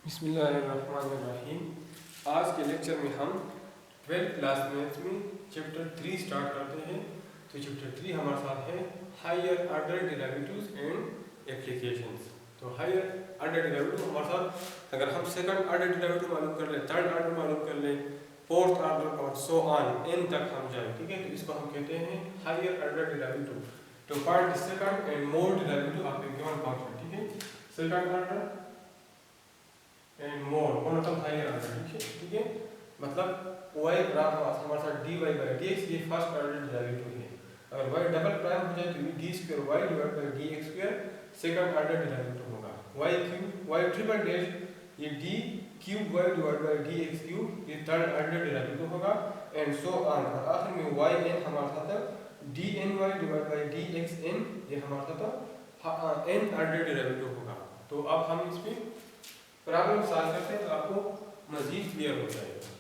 बिस्मिल्लाहिर्रहमानिर्रहीम। आज के लेक्चर में हम 12th क्लास मैथ्स में चैप्टर 3 स्टार्ट करते हैं। तो चैप्टर 3 हमारे साथ है higher order derivatives and applications. तो हायर ऑर्डर डेरिवेटिव हमारे साथ अगर हम सेकंड ऑर्डर डेरिवेटिव मालूम कर लें, थर्ड ऑर्डर मालूम कर लें, फोर्थ ऑर्डर और सो ऑन एन तक हम जाए, ठीक है। तो इसको हम कहते हैं हायर ऑर्डर डेरिवेटिव। तो find the second and more derivative of a given function, ठीक है। Second order and more one of higher order, ठीक है। मतलब y बराबर हमारे साथ dy बाई dx, ये फर्स्ट ऑर्डर डेरिवेटिव है। अगर y डबल प्राइम हो जाए तो ये d square y divide by dx square second order derivative होगा। y cube y triple dash ये d cube y divide by dx cube ये थर्ड ऑर्डर डेरिवेटिव होगा एंड सो ऑन। और आखिर में yn हमारे साथ dny डिवाइड बाई dxn ये हमारे साथ n ऑर्डर डेरिवेटिव होगा। तो अब हम इसमें प्रॉब्लम सॉल्व करते हैं तो आपको मजीद क्लियर हो जाएगा।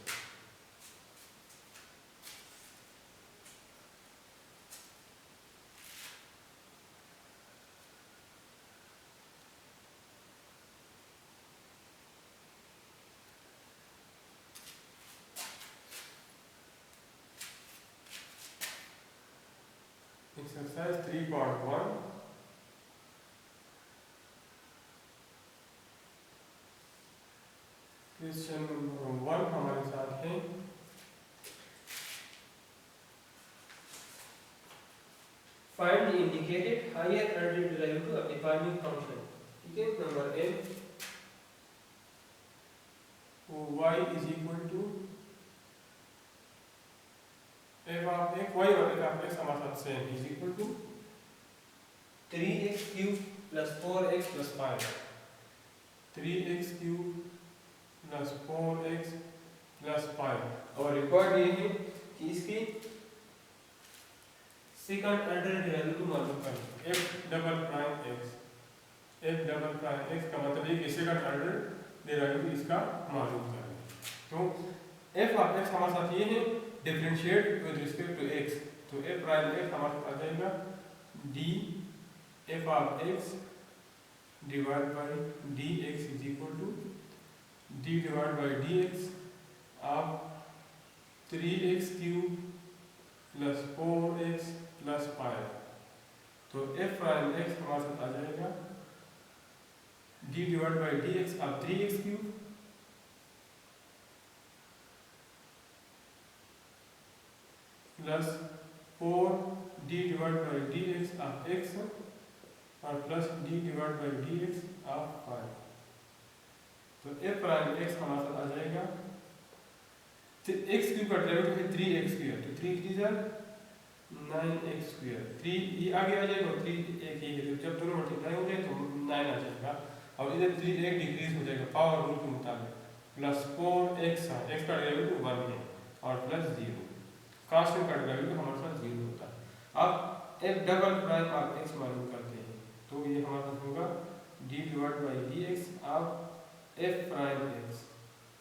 एक्सरसाइज 3.1 क्वेश्चन नंबर 1 हमारे साथ है find the indicated higher order derivative of defining function, ठीक है। Number A y is equal to f of x, y और f ऑफ x हमारे साथ same is equal to 3x cube plus 4x plus 5, 3x cube plus 4x plus 5। और record ये है कि इसकी सेकंड ऑर्डर डेरिवेटिव मालूम करें f डबल प्राइम x का मतलब है कि सेकंड ऑर्डर डेरिवेटिव इसका मालूम करें। तो f ऑफ x हमारे साथ ये है differentiate with respect to x। तो f प्राइम x हमारे पास आ जाएगा d f of x divide bye dx is equal to d divide by dx आप 3x cube plus 4x plus 5। तो f प्राइम x हमारे साथ आ जाएगा d डिवाइड बाई dx आप 3x cube plus 4d divide by dx आप x और plus d divide by dx आप 5। तो f प्राइम x हमारे साथ आ जाएगा x क्यूब का डेरिवेटिव है 3x स्क्वायर, तो 3 3 जा 9x स्क्वायर, 3 ये आगे आ जाएगा और 3 एक ही है, तो जब दोनों मल्टीप्लाई हो जाए तो 9 आ जाएगा और इधर 3 एक डिक्रीज हो जाएगा पावर रूल के मुताबिक। प्लस 4x x का डेरिवेटिव 1 है और प्लस 0 कांस्टेंट का डेरिवेटिव हमारे साथ 0 होता है। अब f डबल प्राइम आप x मालूम करते हैं तो ये हमारे पास होगा d डिवाइड बाई dx आप f प्राइम x।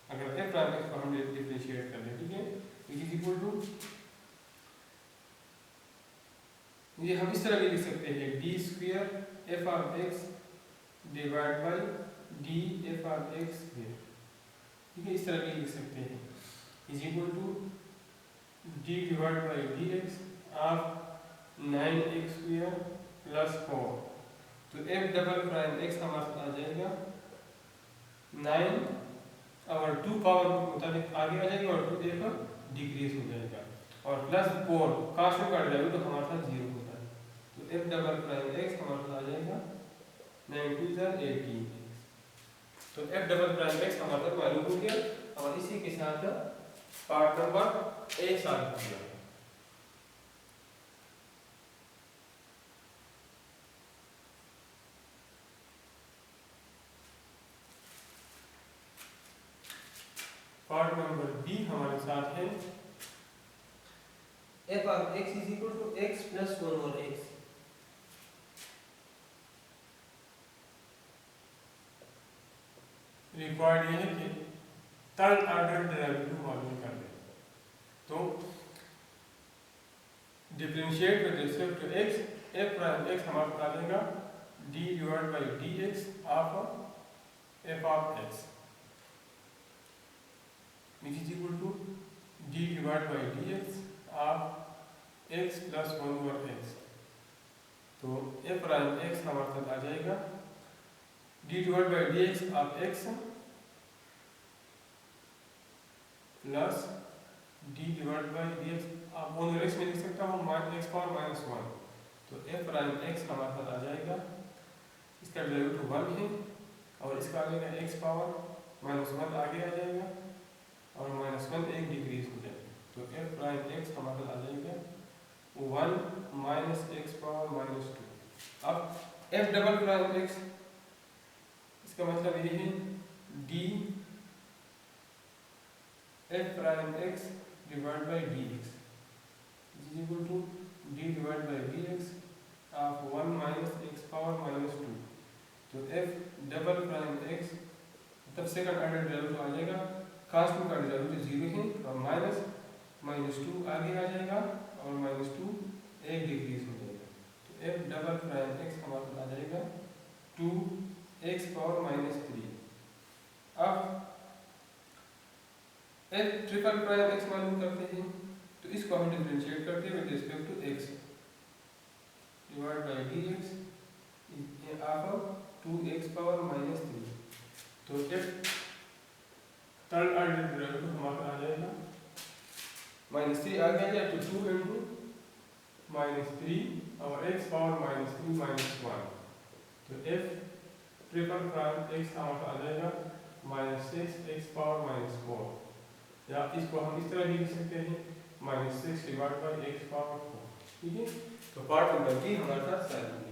अगर f प्राइम x को हम डिफरेंशिएट कर लें, ठीक है, इट इज इक्वल टू ये हम इस तरह भी लिख सकते हैं d square f of x divide by d f of x square, ठीक है, इस तरह भी लिख सकते हैं is equal to d divide by dx of 9x square plus 4। तो f डबल प्राइम x हमारे साथ आ जाएगा 9 और 2 पावर के मुताबिक आगे आ जाएगा और 2 देखो डिक्रीज हो जाएगा और प्लस 4 कांस्टेंट का डेरिवेटिव तो हमारे साथ 0 होता है। तो f डबल प्राइम x हमारे साथ आ जाएगा 9 2 18। तो f डबल प्राइम x हमारे साथ मालूम हो गया और इसी के साथ पार्ट नंबर ए सॉल्व किया। पार्ट नंबर बी हमारे साथ है f of x is equal to x plus 1 और x। रिक्वायर्ड ये है कि थर्ड ऑर्डर डेरिवेटिव मालूम कर लें। तो differentiate with respect to x, f prime x हमारे पास आ जाएगा d divide by dx of f of x। Which is equal to D divide by D x of X plus 1 over X. तो A prime X हमारे साथ आ जाएगा D divide by D x of X plus D divide by D x आप 1 over x में लिख सकता हूँ एक्स पावर माइनस 1। तो ए प्राइम एक्स हमारे साथ आ जाएगा, इसका डेरिवेटिव 1 है और इसका आ जाएगा एक्स पावर माइनस 1 आगे आ जाएगा और माइनस 1 एक डिक्रीज हो जाएगा। तो एफ प्राइम एक्स हमारा आ जाएगा 1 माइनस एक्स पावर माइनस 2। अब एफ डबल प्राइम एक्स, इसका मतलब ये है D F prime X divide by D x is equal to D divide by D x of 1 minus X power minus 2। तो F double prime X तब second order derivative आ जाएगा, constant का derivative 0 है और माइनस 2 आगे आ जाएगा और माइनस 2 एक डिक्रीज हो जाएगा। तो एफ डबल प्राइम एक्स हमारा आ जाएगा 2 एक्स पावर माइनस 3। अब एफ ट्रिपल प्राइम एक्स मालूम करते हैं, तो इसको हम डिफरेंशिएट करते हैं with respect to X divide by D x of 2 x power minus 3। तो एफ थर्ड ऑर्डर डेरिवेटिव हमारा आ जाएगा माइनस 3 आ गया तो 2 इंटू माइनस 3 और एक्स पावर माइनस 3 माइनस 1। तो एफ ट्रिपल प्राइम एक्स हमारा आ जाएगा माइनस 6 एक्स पावर माइनस 4, या इसको हम इस तरह भी लिख सकते हैं minus 6 divide by x power 4। ठीक है, तो पार्ट नंबर डी हमारे साथ सॉल्व हो गया।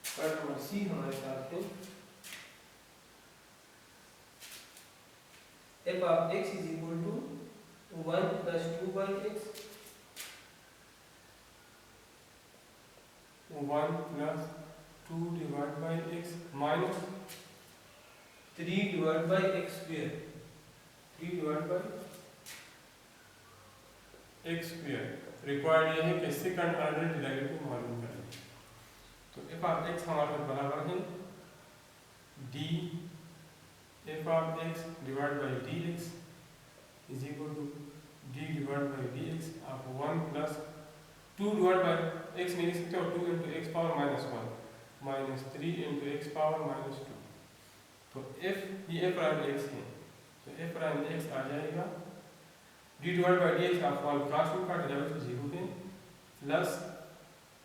पार्ट नंबर सी हमारे साथ है f of x is equal to 1 plus 2 by x 1 plus 2 divide by x minus 3 divide by x square 3 divide by x square. Required ये है कि सेकंड ऑर्डर डेरिवेटिव मालूम करें। तो एफ ऑफ एक्स हमारे बराबर है D f of x divide by D x is equal to D divide by D x आप 1 प्लस 2 डिवाइड बाई एक्स में लिख सकते हो 2 into x power minus 1 minus 3 into x power minus 2। तो F ये एफ प्राइम एक्स है, तो F prime x आ जाएगा D divide by D x आप 1 कांस्टेंट का डेरिवेटिव 0 है प्लस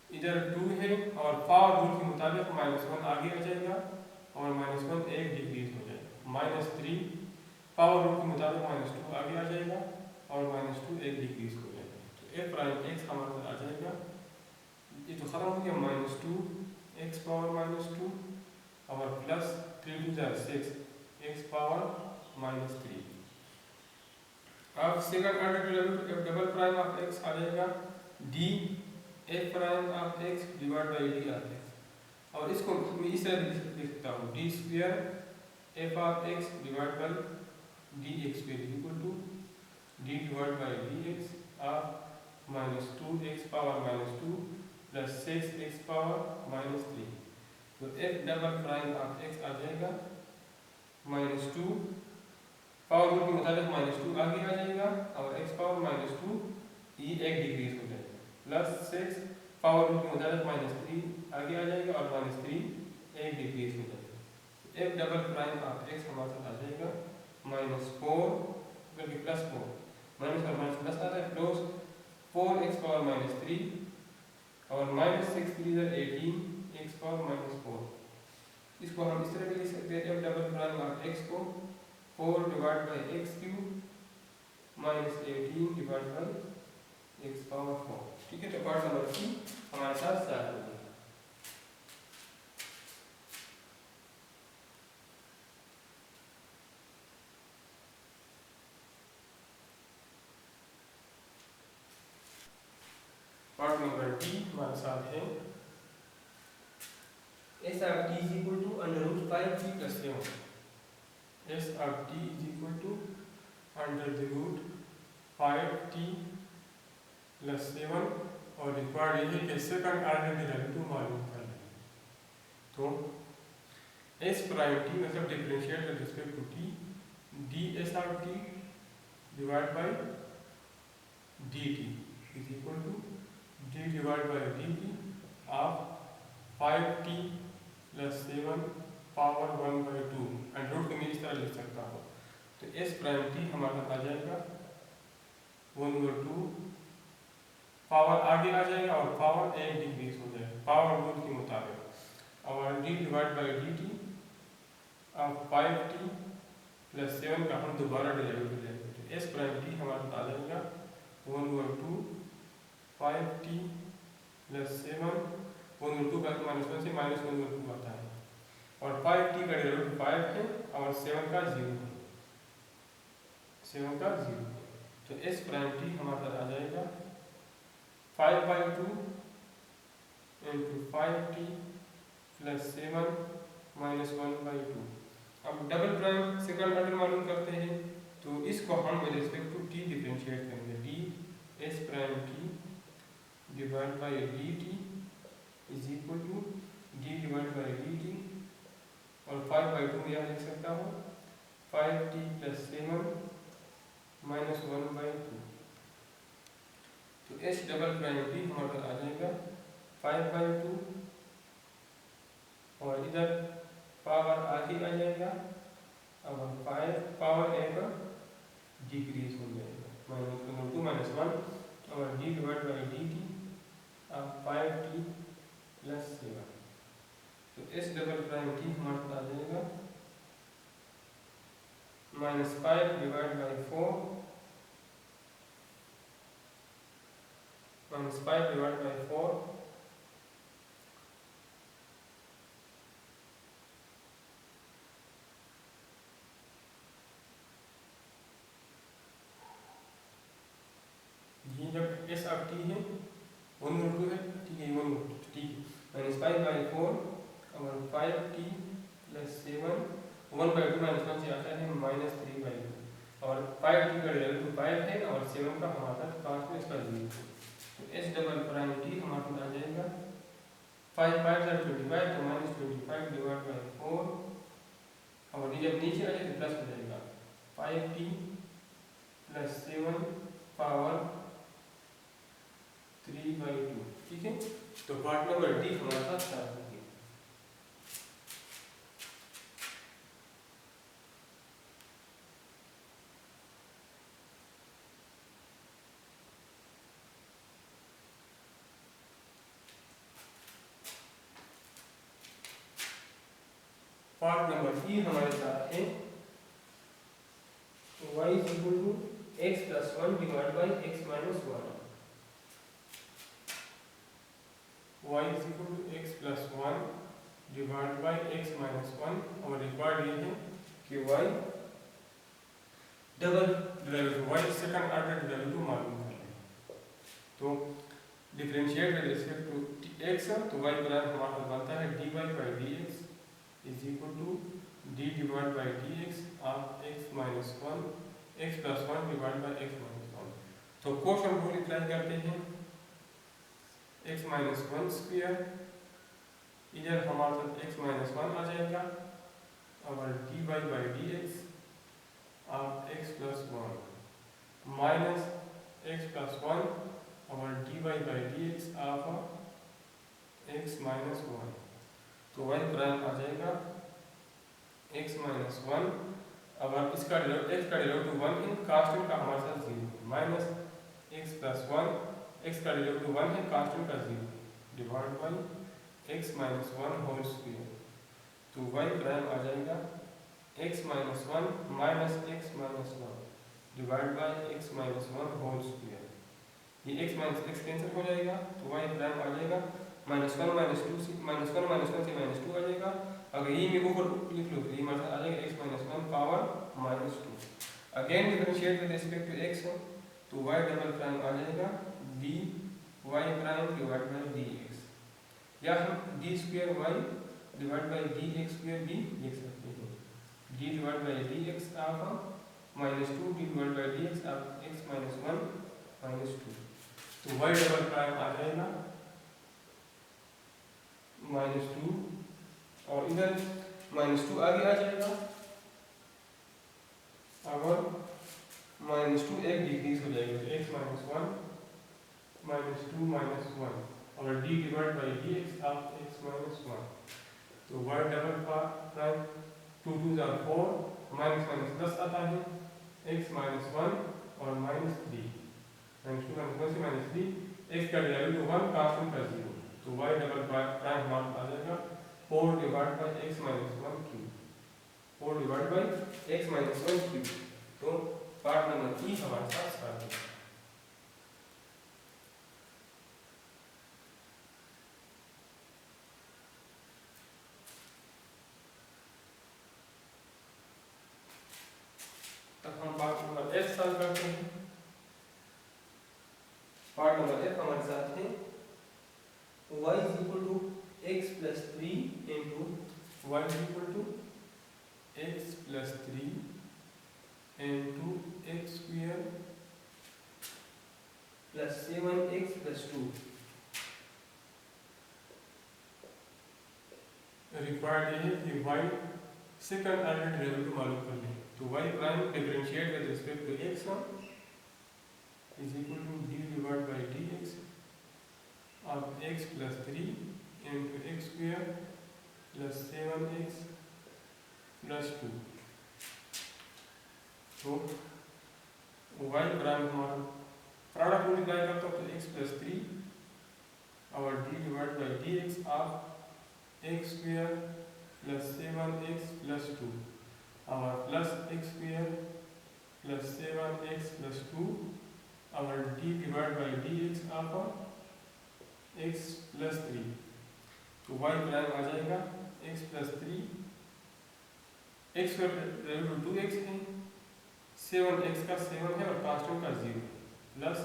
इधर 2 है और पावर रूल के मुताबिक माइनस 1 आगे आ जाएगा और माइनस 1 एक डिक्रीज हो जाएगा माइनस 3 पावर रूल के मुताबिक माइनस 2 आगे आ जाएगा और माइनस 2 एक डिक्रीज हो जाएगा। तो एफ प्राइम एक्स हमारे आ जाएगा, ये तो खत्म हो गया माइनस 2 एक्स पावर माइनस 2 और प्लस 3 2 6 एक्स पावर माइनस 3। अब second order derivative f double prime of x आ जाएगा d F prime of x divide by d of x और इसको मैं इस तरह लिख सकता हूँ d square f of x divide by D x square equal to D divide by D x of minus 2 x power minus 2 plus 6 x power minus 3। तो F double prime of x आ जाएगा minus 2 power rule के मुताबिक minus 2 आगे आ जाएगा और x power minus 2 ये एक डिक्रीज हो जाएगा प्लस 6 पावर रूल के मुताबिक माइनस 3 आगे आ जाएगा और माइनस 3 एक डिक्रीज हो जाएगा। F double prime of x हमारे साथ आ जाएगा माइनस 4 बल्कि प्लस 4 माइनस और माइनस प्लस आ रहा है प्लस 4 एक्स पावर माइनस 3 और माइनस 6 3 इधर 18 एक्स पावर माइनस 4। इसको हम इस तरह भी लिख सकते हैं F double prime of x को 4 divide by x cube minus 18 divide by x power 4। ठीक है, तो पार्ट नंबर सी हमारे साथ स्टार्ट हो गया। पार्ट नंबर डी हमारे साथ है s of t is equal to under root 5t plus 7। S of t is equal to under the root 5t plus 7 और रिक्वायर्ड ये कि सेकंड ऑर्डर डेरिवेटिव मालूम कर लें। तो एस प्राइम टी मतलब differentiate with respect to t d s of t divide by d t is equal to D divide by d t of 5t plus 7 power 1/2 and root को मैं इस तरह लिख सकता हूँ। तो एस प्राइम टी हमारा आ जाएगा 1/2 पावर आगे आ जाएगा और पावर 1 डिक्रीज हो जाएगा पावर रूल के मुताबिक और d divide by d t अब 5t प्लस 7 का हम दोबारा डेरिवेटिव लेंगे। तो एस प्राइम टी हमारा आ जाएगा 1/2 5t प्लस 7 1/2 का -1 से -1/2 आता है और 5t का डेरिवेटिव 5 है और 7 का 0 है 7 का 0 है। तो एस प्राइम टी हमारा आ जाएगा 5/2 इंटू 5t प्लस 7 -1/2। अब डबल प्राइम सेकंड ऑर्डर मालूम करते हैं तो इसको हम with respect to t differentiate करेंगे। D s prime t divide by d t is equal to D divide by d t और 5/2 में यहाँ लिख सकता हूँ 5t प्लस 7 -1/2। तो एस डबल प्राइम टी हमारा आ जाएगा 5/2 और इधर पावर आगे आ जाएगा अब 5 पावर एक डिक्रीज हो जाएगा -1 और d divide by d t अब 5t प्लस 7। तो एस डबल प्राइम टी हमारा आ जाएगा -5 डिवाइड बाई 4 -5 डिवाइड बाई 4 ये जब एस ऑफ टी है 1/2 है ठीक है 1/2 ठीक है -5/4 और 5t प्लस 7 1/2 -1 से आता है -3/2 और 5t का डेरिवेटिव 5 है और 7 का हमारा पास में इसका 0 है। तो एस डबल प्राइम टी हमारा आ जाएगा 5 5 × 25 तो -25 डिवाइड बाई 4 और ये जब नीचे आ जाए तो प्लस हो जाएगा 5t प्लस 7 पावर 3/2 ठीक है। तो पार्ट नंबर डी हमारे साथ स्टार्ट होगी। पार्ट नंबर ई हमारे साथ है y is equal to x plus 1 divide by x minus 1। y is equal to x plus 1 divide by x minus 1 और रिक्वायर्ड ये है कि y double derivative y second order derivative मालूम कर लें। तो differentiate with respect to x तो y prime हमारा बनता है dy by dx is equal to d divide by dx of x minus 1 x plus 1 divide by x minus 1। तो question rule apply करते हैं x माइनस 1 स्क्वायर इधर हमारे साथ x माइनस 1 आ जाएगा और dy by dx of x plus 1 minus x plus 1 और dy by dx of x minus 1। तो y प्राइम आ जाएगा x माइनस 1 अब इसका x का डेरिवेटिव 1 है कांस्टेंट का हमारे साथ 0 है माइनस x प्लस 1 x का डेरिवेटिव 1 है कांस्टेंट का 0 है divide by x minus 1 whole square. तो y प्राइम आ जाएगा x minus 1 minus x minus 1 divide by x minus 1 whole square. ये x माइनस x कैंसिल हो जाएगा तो y प्राइम आ जाएगा -1 -2 से -1 -1 से -2 आ जाएगा। अगर ये में ऊपर लिख लो तो ये हमारे साथ आ जाएगा x minus 1 power -2। Again differentiate with respect to x तो y डबल प्राइम आ जाएगा dy prime divide by dx या हम d square y divide by D x square भी लिख सकते हैं। D divide by D x आप -2 d divide by D x आप एक्स माइनस 1 -2। तो वाई डबल प्राइम आ जाएगा -2 और इधर -2 आगे आ जाएगा। अगर -2 एक डिक्रीज हो जाएगा तो x माइनस 1 -2 -1 और d divide by D x आप x माइनस 1। तो y डबल प्राइम 2 2 जा 4 माइनस माइनस प्लस आता है x माइनस 1 और -3 -2 -1 से -3 x का वैल्यू 1 कांस्टेंट का 0। तो y डबल प्राइम हमारा आ जाएगा 4 divide by x minus 1 cube 4 divide by x minus 1 cube. तो पार्ट नंबर ई हमारे साथ स्टार्ट है। तब हम पार्ट नंबर एफ सॉल्व करते हैं। पार्ट नंबर एफ हमारे साथ है y is equal to x plus 3 into y is equal to x plus 3 into x square plus 7x plus 2। Required है कि y सेकंड ऑर्डर डेरिवेटिव मालूम कर लें। तो y prime differentiate with respect to x is equal to d divide by dx of x plus 3 into x square plus 7x plus 2। तो y prime हमारा product multiply करता तो x plus 3 और d divide by dx of x square plus 7x plus 2 और plus x square plus 7x plus 2 और d divide by dx of x plus 3। तो y prime आ जाएगा x plus 3 x का value 2x है 7x का 7 है और कांस्टेंट का 0 plus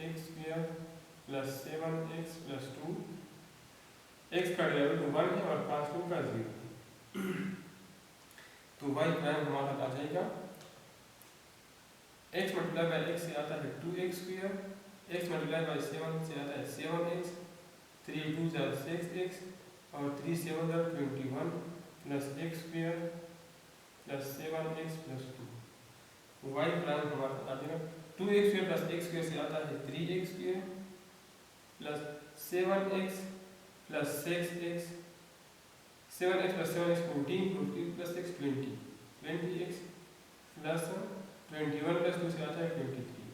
x square plus 7x plus 2 x का वैल्यू 1 है और कांस्टेंट का 0। तो y प्राइम हमारा आ जाएगा x मल्टीप्लाई बाई x से आता है 2x square x multiply by 7 से आता है 7x 3 2 जा 6x और 3 7 जा 21 plus x square plus 7x plus 2। y prime हमारा आ जाएगा 2x square plus x square से आता है 3x square plus 7x plus 6x 7x plus 7x 14 14 plus x 20 20x plus 21 plus 2 से आता है 23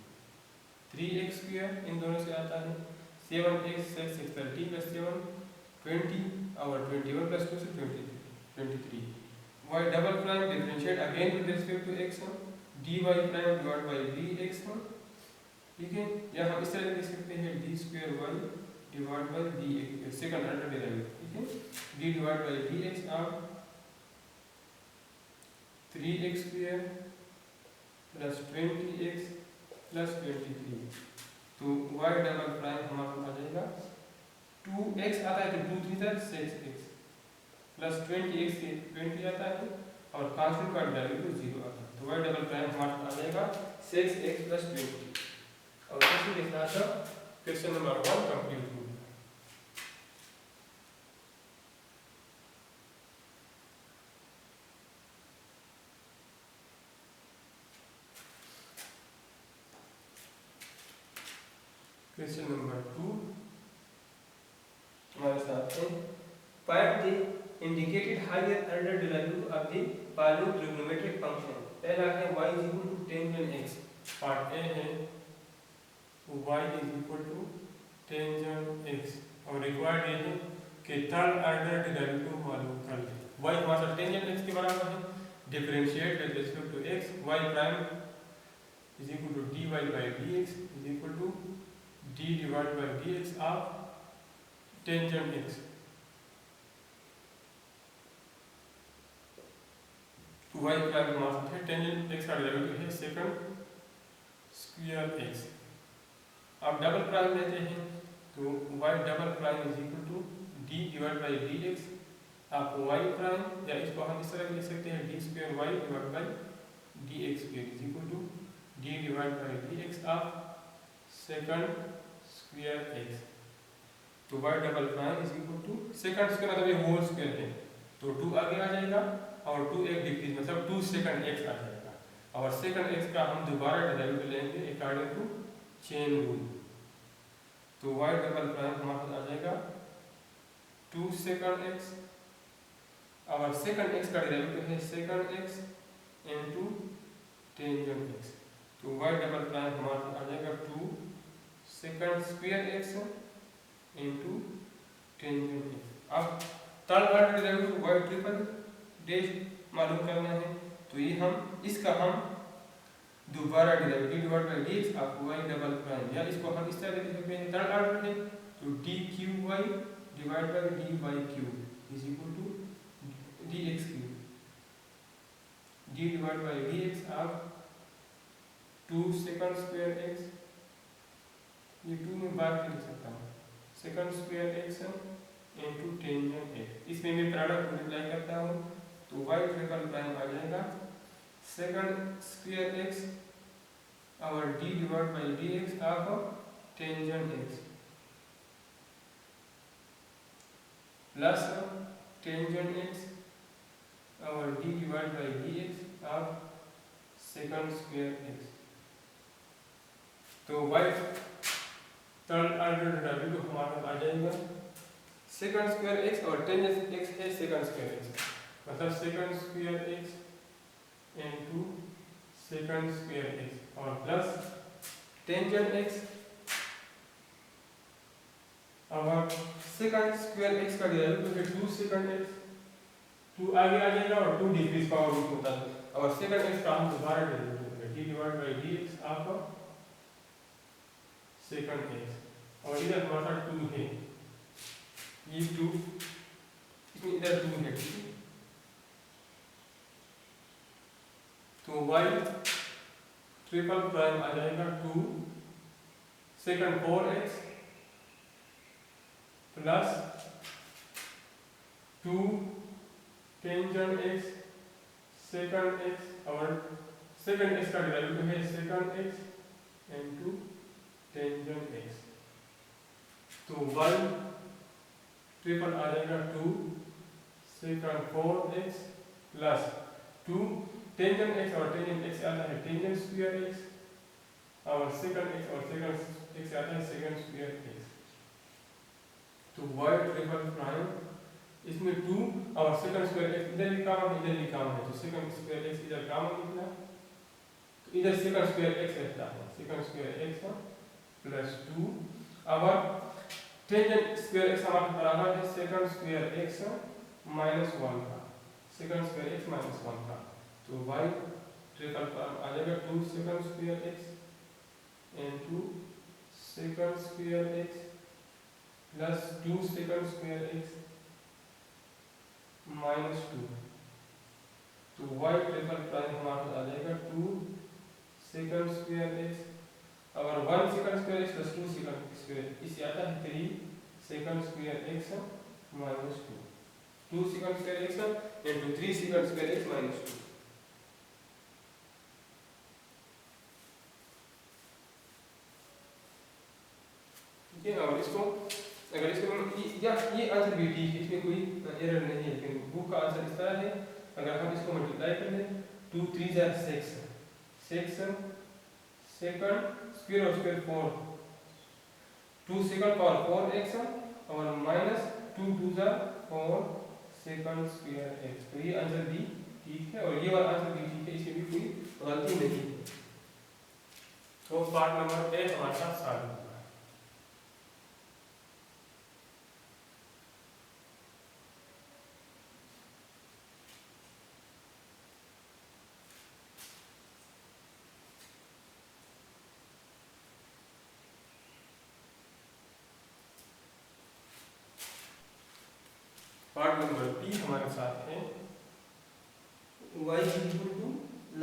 3x स्क्वायर इन दोनों से आता है 7x 6 6 30 प्लस 7 20 और 21 प्लस 2 से 23 y double prime differentiate again with respect to x dy prime divide by dx। ठीक है, या हम इस तरह लिख सकते हैं d square y divide by dx second order derivative. ठीक है, d डिवाइड बाई dx आप 3x square plus 20x plus 23। तो y डबल प्राइम हमारा आ जाएगा 2x आता है तो 2 3 तक 6x प्लस 20x से 20 आता है और कांस्टेंट का वैल्यू 0 आता है। तो y डबल प्राइम हमारा आ जाएगा 6x प्लस 20। और इसी के साथ क्वेश्चन नंबर 1 कंप्लीट हो गया। क्वेश्चन नंबर 2 हमारे साथ है find the indicated higher order derivative of the following trigonometric function. पहला है y is equal to tangent x। Part A है y is equal to tangent x और रिक्वायर्ड ये है कि थर्ड ऑर्डर डेरिवेटिव मालूम कर ले। y हमारा टेंजेंट x के बराबर है, differentiate with respect to x y prime is equal to dy by dx is equal to d divide by dx of tangent x। तो y प्राइम हमारा है टेंजेंट x का डेरिवेटिव है second square x। अब double prime लेते हैं तो y double prime is equal to d divide by dx of y prime, या इसको हम इस तरह लिख सकते हैं d square y divide by D x square is equal to D divide by D x of second square x. तो y double prime is equal to second square मतलब ये होल स्क्वायर है, तो 2 आगे आ जाएगा और 2 एक डिक्रीज मतलब 2 सेकंड एक्स आ जाएगा, और सेकंड एक्स का हम दोबारा डेरिवेटिव लेंगे अकॉर्डिंग टू चेन रूल। तो वाई डबल प्राइम हमारे पास आ जाएगा 2 सेकंड एक्स, और सेकंड एक्स का डेरिवेटिव है second x into tangent x. तो वाई डबल प्राइम हमारे पास आ जाएगा 2 second square x into tangent x. अब third order derivative y triple dash मालूम करना है, तो ये हम इसका हम दोबारा derivative divide by d x of y double prime, या इसको हम इस तरह लिख सकते हैं थर्ड ऑर्डर है, तो d cube y divide by d y cube is equal to d x cube, d divide by d x of 2 second square x, ये 2 में बार लिख सकता हूँ, second square x into tangent x. इसमें मैं प्रोडक्ट मल्टीप्लाई करता हूँ, तो वाई ट्रिपल प्राइम आ जाएगा सेकंड स्क्वायर एक्स और d divide by d x of tangent x plus tangent x और d divide by d x of second square x. तो वाई थर्ड ऑर्डर डेरिवेटिव हमारे पास आ जाएगा सेकंड स्क्वायर एक्स और टेंजेंट एक्स है second square x, मतलब second square x into second square x और प्लस टेंजेंट एक्स और सेकंड स्क्वायर एक्स का डेरिवेटिव है 2 सेकंड एक्स, 2 आगे आ जाएगा और 2 डिक्रीज पावर रूट होता है, और सेकंड एक्स का हम दोबारा डेरिवेटिव है D divide by d x of second x, और इधर हमारा 2 है, ये 2 इसमें इधर 2 है, ठीक है। तो वाई ट्रिपल प्राइम आ जाएगा 2 second 4x plus 2 tangent x second x, और सेकंड x का डेरिवेटिव है second x into tangent x। तो वाई ट्रिपल आ जाएगा 2 second 4x plus 2 tangent x, और टेंजेंट x आता है टेंजेंट स्क्वायर x, और सेकंड x और सेकंड x आता है सेकंड स्क्वायर x। तो y ट्रिपल प्राइम इसमें 2 और सेकंड स्क्वायर x इधर भी कॉमन इधर भी कॉमन है, तो सेकंड स्क्वायर x इधर कॉमन निकला, तो इधर सेकंड स्क्वायर x रहता है सेकंड स्क्वायर x प्लस 2, अब टेंजेंट स्क्वायर x हमारे बराबर है सेकंड स्क्वायर x माइनस 1 का, सेकंड स्क्वायर x माइनस 1 का। तो y ट्रिपल प्राइम आ जाएगा 2 second square x into second square x plus 2 second square x minus 2। तो y ट्रिपल प्राइम हमारा आ जाएगा 2 सेकंड स्क्वायर x और 1 second square x plus 2 second square, इससे आता है 3 second square x minus 2 second square x into 3 second square x minus 2। ठीक है, और इसको अगर इसको या ये आंसर भी ठीक है, इसमें कोई एरर नहीं है, लेकिन बुक का आंसर इस तरह है। अगर हम इसको मल्टीप्लाई कर लें 2 3 जा 6 सेकंड स्क्वायर और स्क्वायर 4, 2 सेकंड पावर 4x और माइनस 2 2 जा 4 सेकंड स्क्वायर x। तो ये आंसर भी ठीक है और ये वाला आंसर भी ठीक है, इसमें भी कोई गलती नहीं है। तो पार्ट नंबर ए हमारे साथ सॉल्व हुआ। पार्ट नंबर बी हमारे साथ है y equal to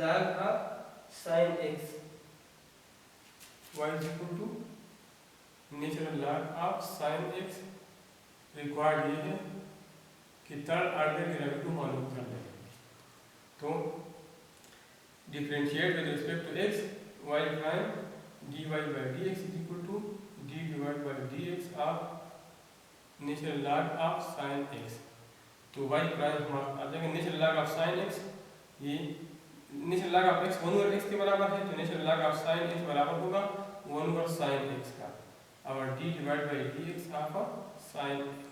log of sin x, y equal to natural log of sin x। Required ये है कि थर्ड ऑर्डर डेरिवेटिव मालूम कर लें। तो differentiate with respect to x y prime d y by D x is equal to D divide by D x of natural log of sine x. तो y prime हमारा आ जाएगा natural log of sine x, ये natural log of x 1 over x के बराबर है, तो natural log of sine x बराबर होगा 1 ओवर साइन एक्स का और d divide by D x of sine x.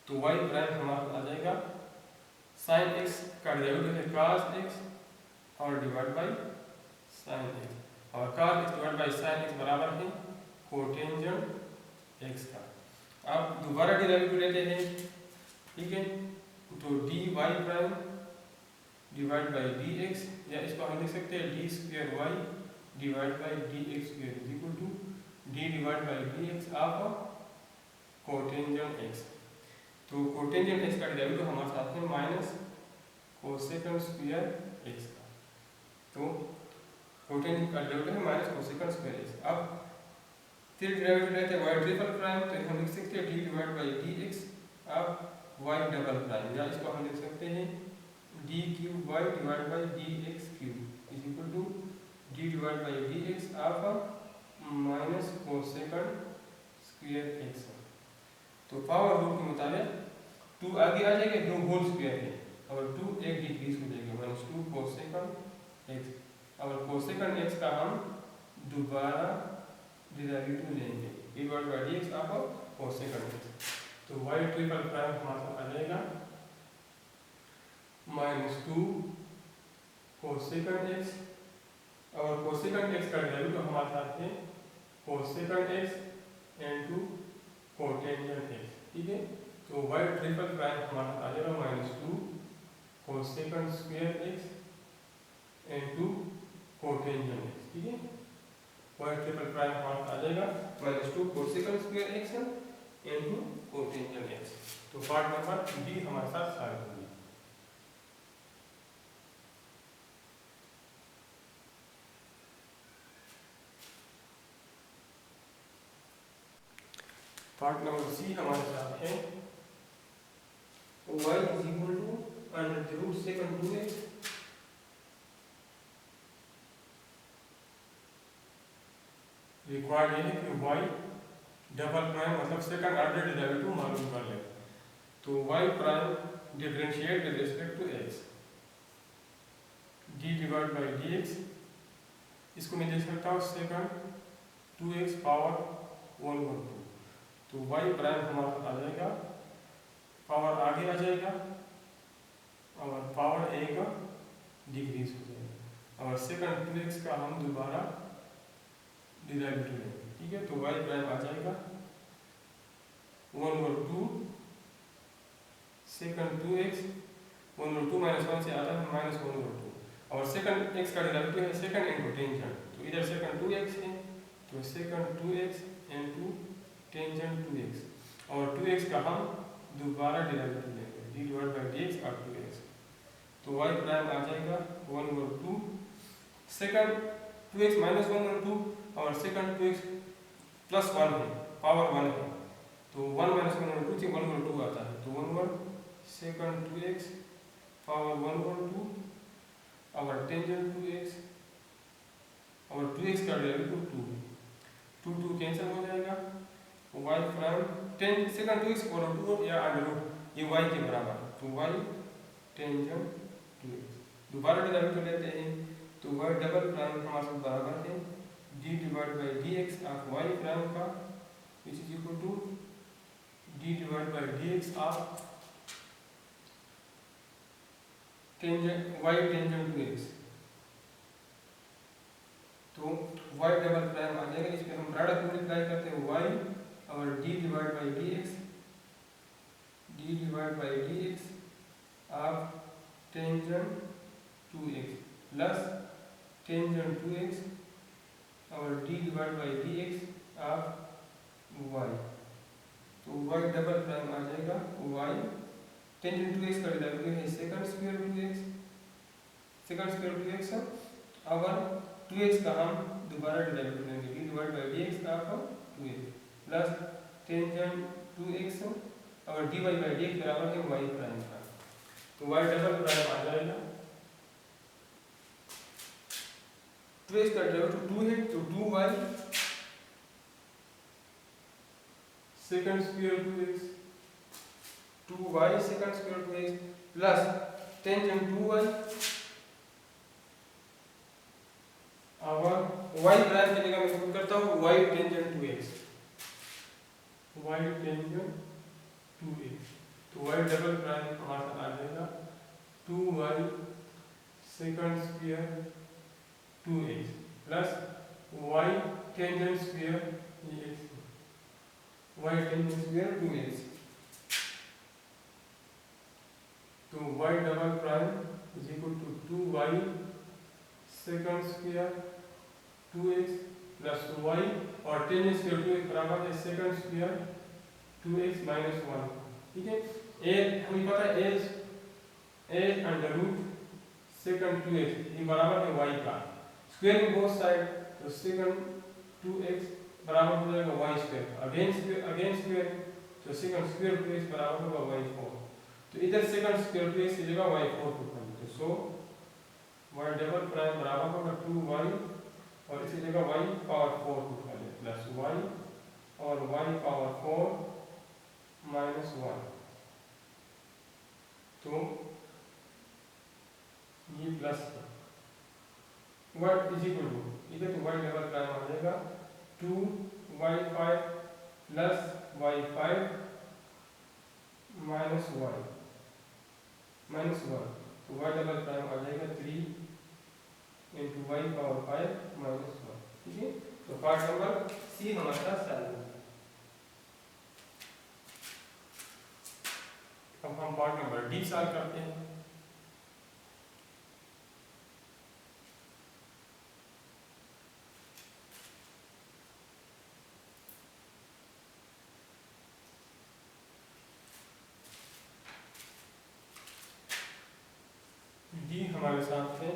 तो वाई प्राइम हमारा आ जाएगा साइन एक्स का डेरिवेटिव है cos एक्स और डिवाइड बाई साइन एक्स, और cos x divide by sign x बराबर है कोटेंजेंट एक्स का। अब दोबारा डेरिवेटिव लेते हैं, ठीक है। तो d y prime divide by D x, या इसको हम लिख सकते हैं d square y divide by D x square is equal to D divide by D x of cotangent x. तो कोटेंजेंट एक्स का डेरिवेटिव हमारे साथ है माइनस कोसेकंड स्क्वायर एक्स का। तो कोटेंजेंट का डेरिवेटिव है माइनस कोसेकंड स्क्वायर एक्स। अब फिर डेरिवेटिव लेते हैं वाई ट्रिपल प्राइम, तो हम लिख सकते हैं d divide by D x अब वाई डबल प्राइम, या इसको हम लिख सकते हैं d cube y divide by D x cube is equal to D divide by D x of minus cosecant square x. तो पावर रूल के मुताबिक 2 आगे आ जाएगा, 2 होल स्क्वायर है और 2 एक डिक्रीज हो जाएगा माइनस 2 कोसेकंड एक्स, और कोसेकंड एक्स का हम दोबारा डेरिवेटिव लेंगे divide by D x of cosecant x. तो वाई ट्रिपल प्राइम हमारा आ जाएगा माइनस 2 कोसेकंड एक्स, और कोसेकंड एक्स का डेरिवेटिव हमारे साथ है cosecant x into cotangent x, ठीक है। तो वाई ट्रिपल प्राइम हमारा आ जाएगा minus 2 cosecant square x into cotangent x, ठीक है। वाई ट्रिपल प्राइम हमारा आ जाएगा minus 2 cosecant square x into cotangent x. तो पार्ट नंबर बी हमारे साथ सॉल्व होगी। पार्ट नंबर सी हमारे साथ है y is equal to under root second 2x required है कि y डबल प्राइम मतलब सेकंड ऑर्डर डेरिवेटिव मालूम कर ले। तो y prime differentiate with respect to x d divide by dx, इसको मैं देख सकता हूँ सेकंड 2x पावर 1 ओवर 2। तो y प्राइम हमारा आ जाएगा, पावर आगे आ जाएगा और पावर a का डिक्रीज हो जाएगा, और सेकंड 2x का हम दोबारा डेरिवेटिव लेंगे, ठीक है। तो y प्राइम आ जाएगा 1 over 2 second 2x 1 over 2 minus 1 से आता है माइनस 1 ओवर 2, और सेकंड x का डेरिवेटिव है सेकंड इनटू टेंजेंट, तो इधर सेकंड 2x है तो second 2x into tangent 2x, और 2x का हम दोबारा डेरिवेटिव लेंगे d डिवाइड बाई dx और 2x। तो y प्राइम आ जाएगा 1 over 2 second 2x minus 1 over 2 और सेकंड 2x प्लस 1 है पावर 1 है, तो 1 माइनस 1 ओवर 2 से 1 ओवर 2 आता है, तो 1 over second 2x power 1 over 2 और टेंजेंट 2x, और 2x का डेरिवेटिव 2 2 कैंसिल हो जाएगा, y प्राइम 10 सेकंड 2x और 2 या अंडर रूट ये y के बराबर, तो y टेंजेंट 2x दोबारा डेरिवेटिव लेते हैं, तो y डबल प्राइम हमारे साथ बराबर है d divide by dx of y prime का which is equal to d divide by dx of tangent y tangent 2x। तो y डबल प्राइम आ जाएगा, इसमें हम प्रोडक्ट मल्टीप्लाई करते हैं y और d divide by dx of tangent 2x plus tangent 2x और d divide by dx of y। तो y डबल प्राइम आ जाएगा y टेंजेंट 2x का डेरिवेटिव है सेकंड स्क्वायर 2x और 2x का हम दोबारा डेरिवेटिव लेंगे d divide by dx of 2x plus tangent 2x और dy बाई dx बराबर है y प्राइम का, तो y डबल प्राइम आ जाएगा। तो इसका डेरिवेटिव 2 है, तो 2y second square 2x, 2y second square 2x plus tangent 2y और y प्राइम की जगह मैं पुट करता हूँ y tangent 2x, y tangent 2x, तो y डबल प्राइम हमारे साथ आ जाएगा 2y second square 2x plus y tangent square x, y tangent square 2x, तो y double prime is equal to 2y second square 2x plus y और tangent square 2x बराबर है second square 2x minus 1। ठीक है, a हमें पता है a under root second 2x ये बराबर है y का, स्क्वायर में बोथ साइड, तो सेकंड 2x बराबर हो जाएगा y स्क्वायर, अगेन स्क्वायर, तो सेकंड स्क्वायर 2x बराबर होगा y4, तो इधर सेकंड स्क्वायर 2x की जगह y4 पुट करें, तो सो y डबल प्राइम बराबर होगा 2y और इसी जगह y पावर 4 पुट करें प्लस y और y पावर 4 माइनस 1, तो ये प्लस है y इज इक्वल टू इधर तो y डबल प्राइम आ जाएगा 2y5 प्लस y5 माइनस 1, तो y डबल प्राइम आ जाएगा 3 इंटू y पावर 5 माइनस 1। ठीक है, तो पार्ट नंबर सी हमारे पास सॉल्व हो गया। अब हम पार्ट नंबर डी सॉल्व करते हैं। डी हमारे साथ है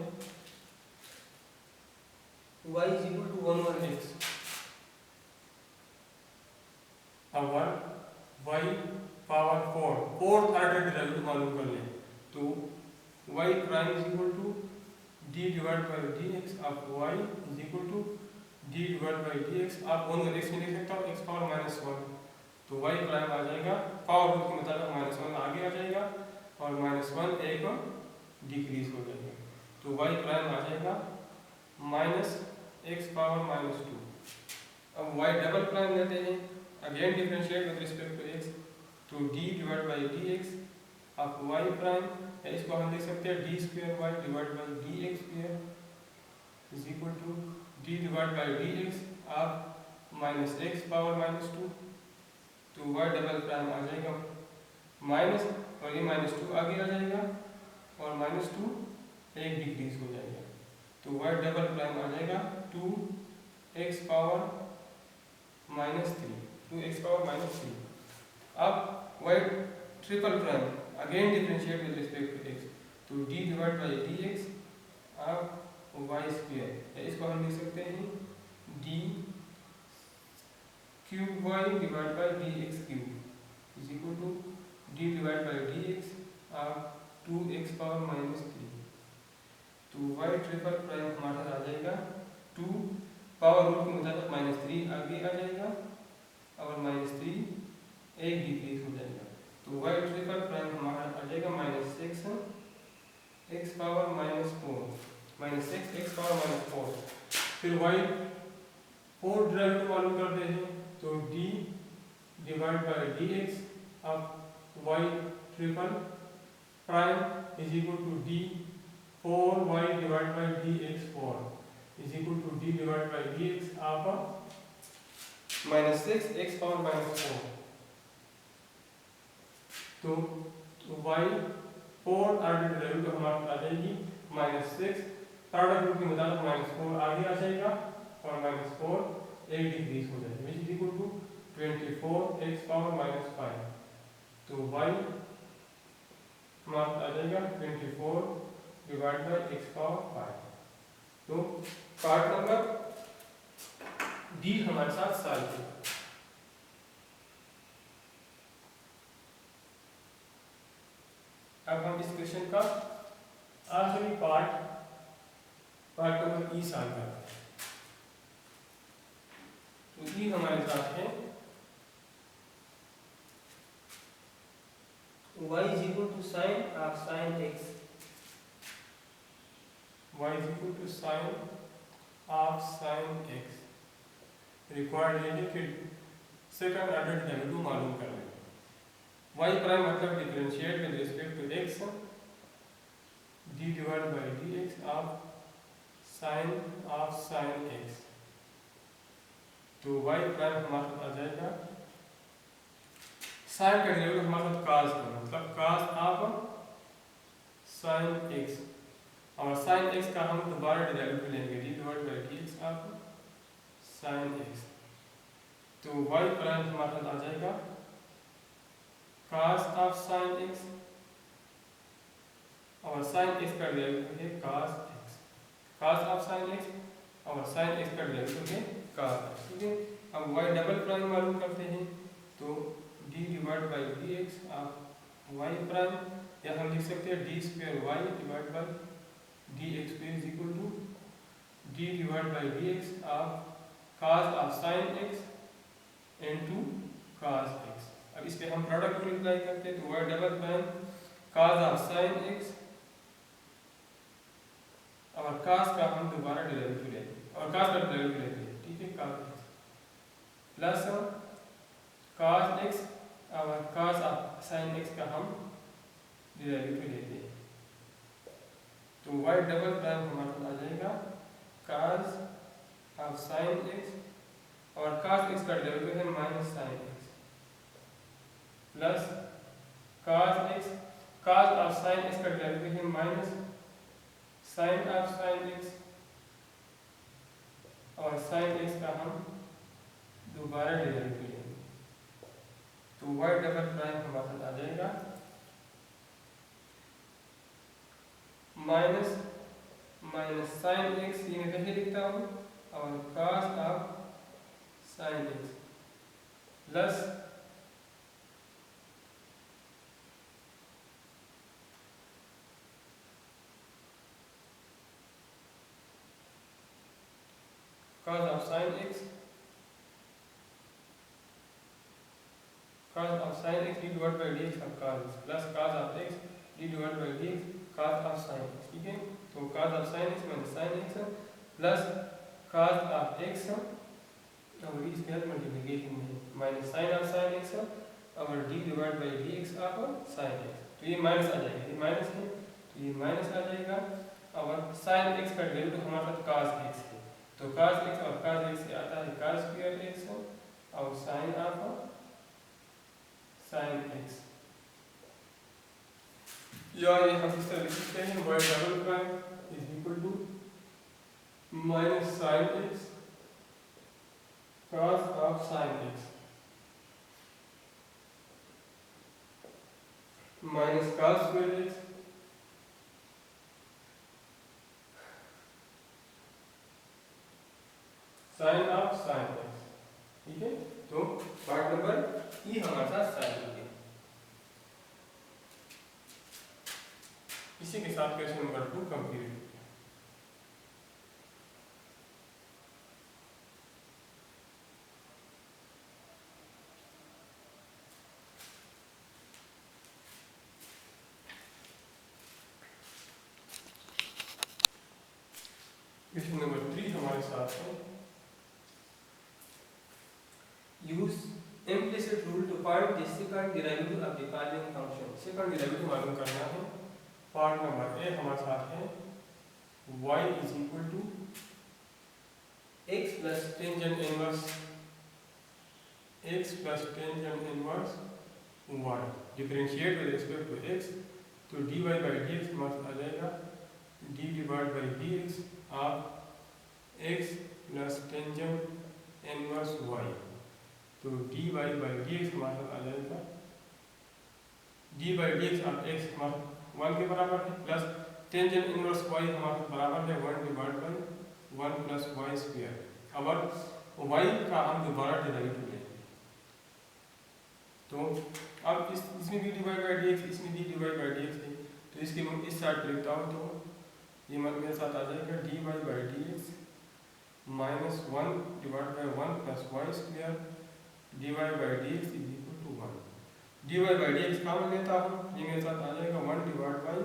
y is equal to 1 over x, और y power 4 fourth order derivative मालूम कर लें, तो y prime is equal to d divide by dx of y is equal to d divide by dx, आप 1 over x में लिख सकता हो x पावर माइनस 1, तो y प्राइम आ जाएगा पावर रूल के मुताबिक माइनस 1 आगे आ जाएगा और माइनस 1 एक डिक्रीज हो जाएगा, तो y प्राइम आ जाएगा माइनस x पावर माइनस 2। अब y डबल प्राइम लेते हैं, again differentiate with respect to x, तो d divide by dx of y prime, इसको हम लिख सकते हैं d square y divide bye dx square is equal to d divide by dx of minus x power minus 2, तो y double prime आ जाएगा minus और ये माइनस 2 आगे आ जाएगा और माइनस 2 एक डिक्रीज हो जाएगा, तो y डबल प्राइम आ जाएगा 2x power minus 3, 2x power minus 3। अब y triple prime again differentiate with respect to x, तो d डिवाइड बाय dx अब y स्क्वायर, इसको हम लिख सकते हैं d cube y divide bye dx cube is equal to d divide by dx अब 2x power minus 3, तो y triple prime हमारा आ जाएगा 2 पावर रूट के मुताबिक माइनस 3 आगे आ जाएगा और माइनस 3 एक डिक्रीज हो जाएगा, तो y ट्रिपल प्राइम हमारा आ जाएगा minus 6 x power minus 4 minus 6 x power minus 4। फिर y 4 डेरिवेटिव मालूम करते हैं, तो d डिवाइड बाय dx अब y triple prime is equal to d 4y divide bye dx 4 is equal to d divide by dx आप minus 6 x power minus 4, तो y 4 order derivative हमारे आ जाएगी minus 6, third order के मुताबिक minus 4 आगे आ जाएगा और माइनस 4 एक डिक्रीज हो जाएगा which is equal to 24 x power minus 5, तो y हमारा आ जाएगा 24 डिवाइड बाय x पावर 5, तो पार्ट नंबर डी हमारे साथ सॉल्व है। अब हम इस क्वेश्चन का आखिरी पार्ट नंबर ई सॉल्व करते हैं। तो ई हमारे साथ है y is equal to sin of sin x. y is equal to sin of sin x। रिक्वायर्ड है कि सेकंड ऑर्डर डेरिवेटिव मालूम कर लें। y प्राइम मतलब differentiate with respect to x d divide by dx of sin x। तो y prime हमारे साथ आ जाएगा साइन का डेरिवेटिव हमारे साथ cos का मतलब cos ऑफ sin x और sin x का हम दोबारा डेरिवेटिव लेंगे d divide by dx of sin x। तो y प्राइम हमारे साथ आ जाएगा cos ऑफ sin x और sin x का डेरिवेटिव है cos x। cos of sin x और sin x का डेरिवेटिव है cos x। ठीक है, अब y डबल प्राइम मालूम करते हैं। तो d divide by dx of y prime या हम लिख सकते हैं d square y divide bye dx square is equal to d divide by dx of cos of sin x into cos x। अब इस पे हम प्रोडक्ट मल्टीप्लाई करते हैं तो y double prime cos of sin x और cos का हम दोबारा डेरिवेटिव लेते हैं और cos का डेरिवेटिव लेते हैं। ठीक है, cos x plus cos x और cos ऑफ sin x का हम डेरिवेटिव लेते हैं। तो y डबल प्राइम हमारा आ जाएगा cos ऑफ sin x और cos x का डेरिवेटिव है minus sin x plus cos x cos of sin x का डेरिवेटिव है minus sin of sin x और sin x का हम दोबारा डेरिवेटिव लेंगे। तो y डबल प्राइम हमारे साथ आ जाएगा माइनस sin x, ये मैं पहले लिखता हूँ, और cos of sin x plus cos of sin x d divided by dx of cos x plus cos of x d divided by dx cos of sin x। ठीक है, तो cos of sin x minus sin x plus cos of x और इसके साथ multiplication में minus sin of sin x और d divide by dx of sin x। तो ये माइनस आ जाएगा, ये माइनस है तो ये माइनस आ जाएगा और sin x का डेरिवेटिव हमारे साथ cos x है। तो cos x और cos x से आता है cos स्क्वायर x और sin ऑफ sin x। या ये हम इस तरह लिख सकते हैं y double prime is equal to minus sin x cos of sin x minus cos square x sin of sin x। ठीक है, तो पार्ट नंबर ई हमारे साथ साइन हो गया। इसी के साथ क्वेश्चन नंबर 2 कंप्लीट हो गया। क्वेश्चन नंबर 3 हमारे साथ है Use implicit rule to find the second derivative of the following function. Second derivative मालूम करना है। पार्ट नंबर ए हमारे साथ है y is equal to x plus tangent inverse x plus tangent inverse y differentiate with respect to x। तो dy by dx हमारे आ जाएगा d divide by dx of x plus tangent inverse y। तो dy by dx हमारे साथ आ जाएगा d by dx of x हमारे 1 के बराबर है प्लस टेंजेंट इनवर्स y हमारे बराबर है 1 divide by 1 plus y square. अब y का हम दोबारा डेरिवेटिव लेंगे। तो अब इसमें भी डिवाइड बाई dx इसमें भी डिवाइड बाई dx है इसकी मैं इस साइड पर लिखता हूँ तो ये मेरे साथ आ जाएगा dy by D x minus 1 divide by 1 plus y square dy by D x is equal to 1। dy by D x common लेता हूँ, ये मेरे साथ आ जाएगा 1 divide by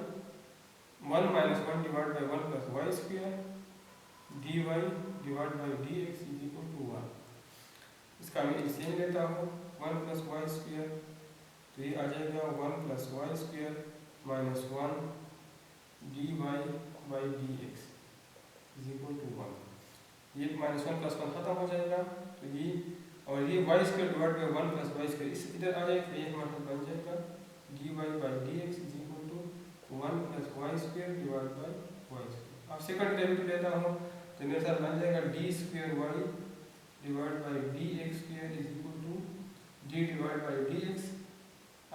1 minus 1 divide by 1 plus y square dy divide by D x is equal to 1। इसका मैं LCM लेता हूँ 1 प्लस वाई स्क्वायर, तो ये आ जाएगा 1 plus y square minus 1 dy by D x is equal to 1। ये minus 1 plus 1 खत्म हो जाएगा, तो ये और ये y square divide by 1 plus y square इस इधर आ जाएगा, ये हमारा बन जाएगा dy by D x is equal to 1 plus y square divide by y square. अब सेकंड डेरिवेटिव लेता हूँ तो मेरे साथ बन जाएगा d square y divide by D x square is equal to D divide by D x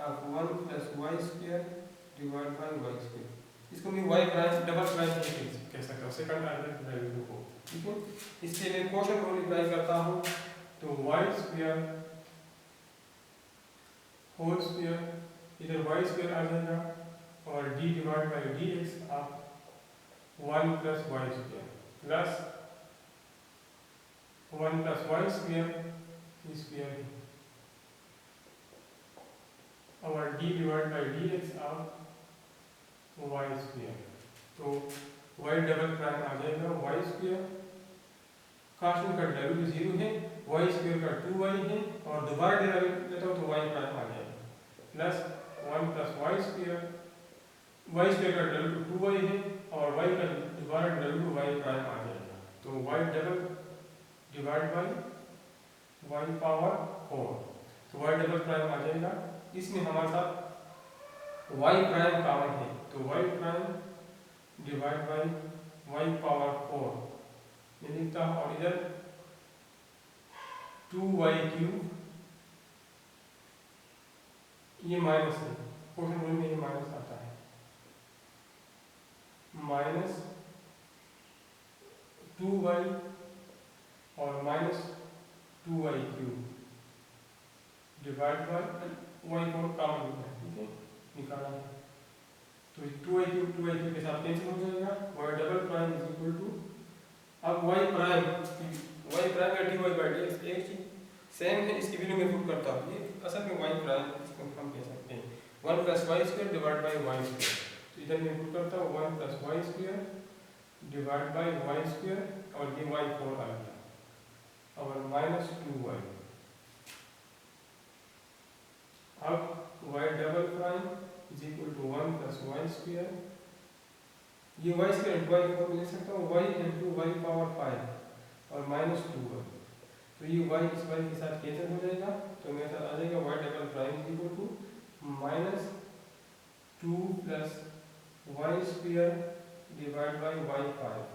of 1 plus y square divide by y square. इसको मैं वाई प्राइम डबल प्राइम कह सकता हूँ सेकंड ऑर्डर डेरिवेटिव को, ठीक है। इसके लिए क्वोशंट मल्टीप्लाई करता हूँ तो वाई स्क्वायर होल स्क्वायर इधर वाई स्क्वायर आ जाएगा और d divide by D x of 1 plus y square plus 1 plus y square और d divide by D x of y square. तो वाई डबल प्राइम आ जाएगा वाई स्क्वायर, कांस्टेंट का derivative 0 है, वाई स्क्वायर का 2y है और दोबारा डेरिवेटिव लेता हूँ तो वाई प्राइम आ जाएगा प्लस 1 प्लस वाई स्क्वायर का डेरिवेटिव 2y है और y का दोबारा डेरिवेटिव वाई प्राइम आ जाएगा, तो y double divide by y power 4, तो वाई डबल प्राइम आ जाएगा। इसमें हमारे साथ वाई प्राइम कॉमन है, तो y prime divide by y power 4 ये लिखता हूँ और इधर 2y क्यूब ये माइनस है, क्वेश्चन में ये माइनस आता है, माइनस 2y और minus 2y cube divide by y को कॉमन लिखना है, ठीक है, निकालना है। तो 2y क्यूब के साथ कैंसिल हो जाएगा, y double prime is equal to अब y प्राइम का dy बाई dx एक चीज सेम है, इसकी वैल्यू मैं पुट करता हूँ, ये असल में y प्राइम इसको हम कह सकते हैं 1 plus y square divide by y square, तो इधर मैं पुट करता हूँ 1 plus y square divide by y square और ये y 4 आ गया और माइनस 2y। अब y double prime is equal to 1 plus y square, ये वाई स्क्वायर इंटू वाई को ले सकता हूँ y इंटू वाई पावर 5 और माइनस 2y, तो ये y इस y के साथ कैंसिल हो जाएगा, तो मेरे साथ आ जाएगा y double prime is equal to minus 2 plus y square divide by y 5,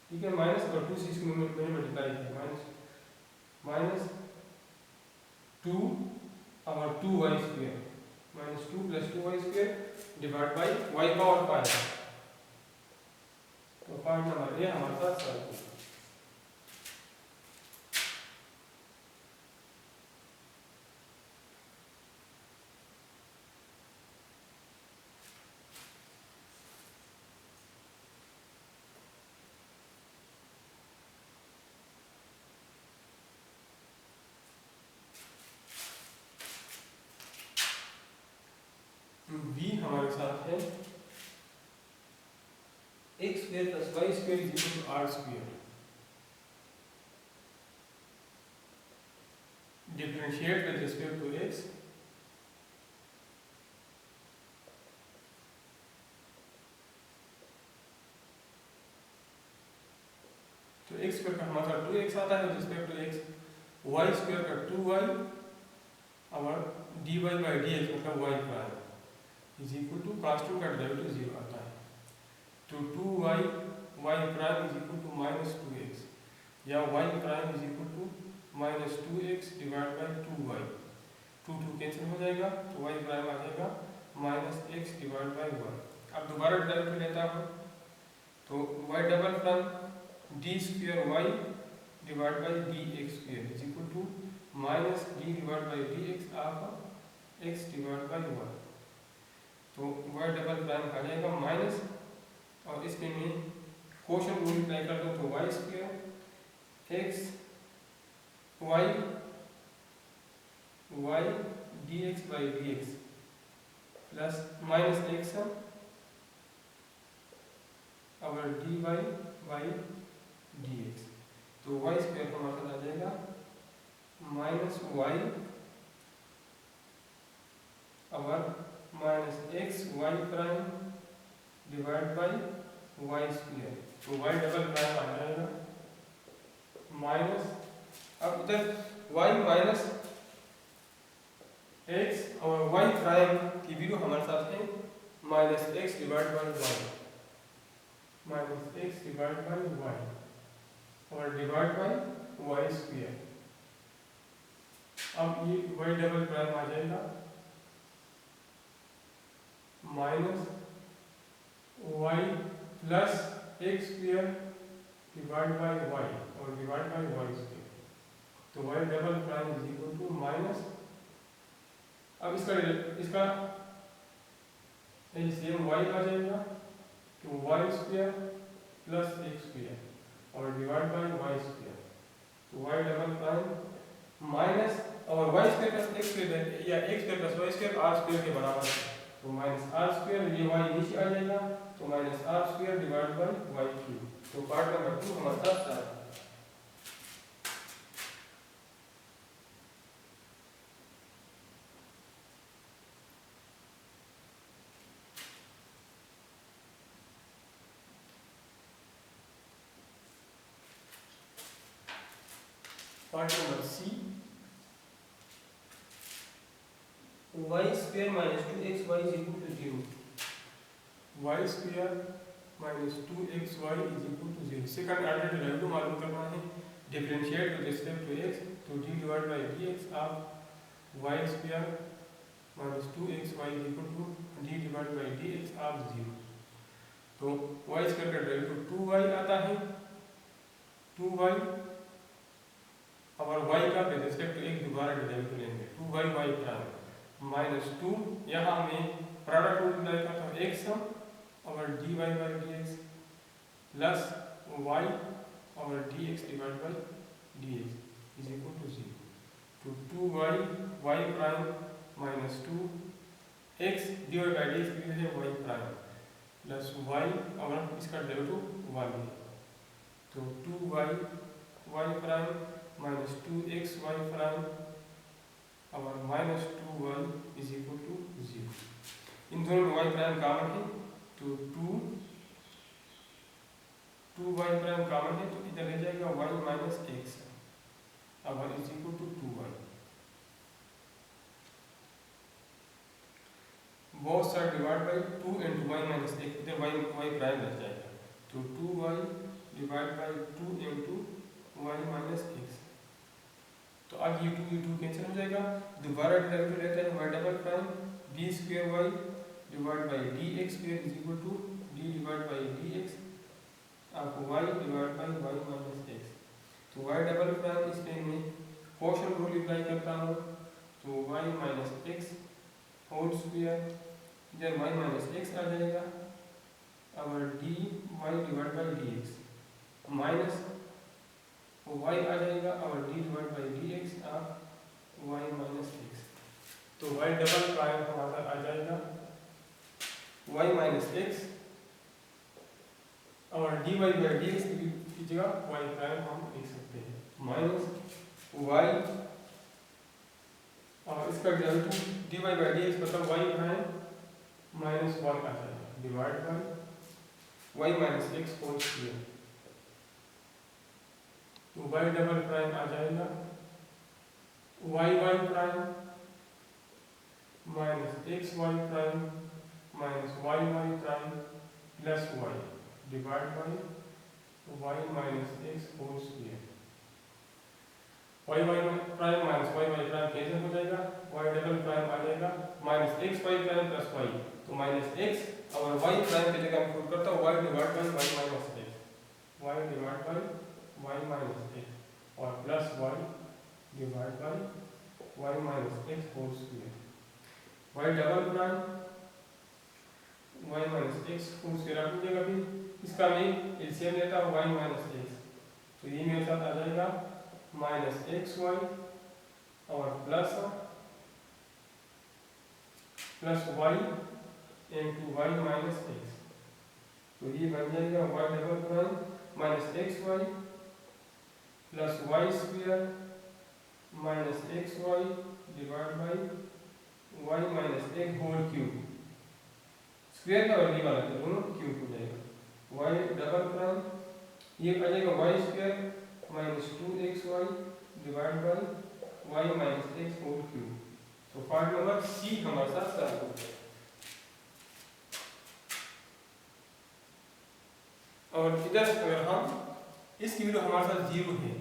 ठीक है। माइनस और 2 से इसको मैंने मल्टीप्लाई किया, माइनस 2 और 2y square minus 2 plus 2y square divide by y power 5, तो पॉइंट नंबर ए हमारे पास सॉल्व होगा। v हमारे साथ है x square plus y square is equal to r square, differentiate with respect to x, तो x square का हमारा 2x आता है with respect to x, y square का 2y और dy बाई dx मतलब y prime is equal to constant का derivative 0 आता है, तो 2y y prime is equal to minus 2x या y prime is equal to minus 2x divide by 2y, 2 cancel हो जाएगा, तो y प्राइम आ जाएगा माइनस x डिवाइड बाई 1। अब दोबारा डेरिवेटिव लेता हूँ तो y double prime d square y divide by D x square is equal to minus d divide by D x of x divide by 1, तो तो y double prime आ जाएगा minus, और इसमें मैं क्वोशंट रूल अप्लाई करता हूँ, तो y square x y y d x by D x plus minus x और d y by D x. तो वाई स्क्वायर हमारे साथ आ जाएगा माइनस वाई और minus x y prime divide by y square. तो वाई डबल प्राइम आ जाएगा माइनस, अब इधर वाई माइनस एक्स और वाई प्राइम की वैल्यू हमारे साथ है minus x divide by y, minus x divide by y और डिवाइड बाई वाई स्क्वायर। अब ये वाई डबल प्राइम आ जाएगा minus y plus x square divide by y और डिवाइड बाई वाई स्क्वायर। तो y double prime is equal to minus, अब इसका same y आ जाएगा, तो y square plus x square और डिवाइड बाई वाई स्क्वायर। तो वाई डबल प्राइम माइनस और y square plus x square या x square plus y square r square के बराबर है, तो माइनस आर स्क्वायर, ये वाई नीचे आ जाएगा, तो minus r square divide by y cube. तो पार्ट नंबर 2 हमारे साथ सारा। Part number c, y square minus 2xy is equal to 0। Y square minus 2xy is equal to 0। Second order derivative मालूम करना है, differentiate with respect to x, तो d divide by dx of y square minus 2xy is equal to d divide by dx of 0। तो y square का derivative 2y आता है, 2y और y का विद रिस्पेक्ट टू x दोबारा derivative लेंगे, 2y y prime minus 2, यहाँ में प्रोडक्ट रूल अप्लाई करता हूँ, x और dy by dx plus y और dx divide by dx is equal to 0। तो 2y y prime minus 2 x divide by dx है y प्राइम प्लस y और इसका डेरिवेटिव 1 है, तो 2y y prime minus 2x y prime और minus 2y is equal to 0। इन दोनों में y प्राइम कॉमन है, तो 2y प्राइम कॉमन है, तो इधर रह जाएगा y माइनस x और is equal to 2y। Both side divide by 2 into y minus x, इधर y प्राइम रह जाएगा, तो 2y divide by 2 into y minus x। तो अब ये 2 कैंसिल हो जाएगा, दोबारा डेरिवेटिव लेते हैं y double prime b square y divide by dx square is equal to d divide by dx of y divide by y minus x। तो y double prime इसमें मैं क्वोशंट रूल अप्लाई करता हूँ, तो y minus x whole square, इधर y minus x आ जाएगा और dy divide by dx minus y आ जाएगा और d divide by dx of y minus x। तो y डबल प्राइम हमारा आ जाएगा y माइनस x और dy बाई dx की जगह y प्राइम हम लिख सकते हैं माइनस y और इसका डेरिवेटिव dy बाई dx मतलब y प्राइम माइनस 1 आ जाएगा divide by y minus x whole square. तो y डबल प्राइम आ जाएगा y prime minus x y prime minus y prime plus y divide by y minus x whole square. y prime minus y prime cancel हो जाएगा, y double prime आ जाएगा minus x y prime plus y, तो minus x और y prime की जगह put करता हूँ y divide by y minus x, y divide by y minus x और plus y divide by y minus x whole square. y double prime y minus x whole square आप लीजिएगा। फिर इसका मैं एलसीएम लेता हूँ वाई माइनस एक्स, तो ये मेरे साथ आ जाएगा माइनस एक्स वाई और plus y into y minus x, तो ये बन जाएगा y double prime minus x y plus y square minus x y divide by y minus x whole cube. Square का वैल्यू वाला तो दोनों क्यूब हो जाएगा। वाई डबल प्राइम ये आ जाएगा y square minus 2 y divide by y minus x whole cube. तो पार्ट नंबर सी हमारे साथ सॉल्व हो गया। और इधर अगर हम इसकी वैल्यू हमारे साथ 0 है,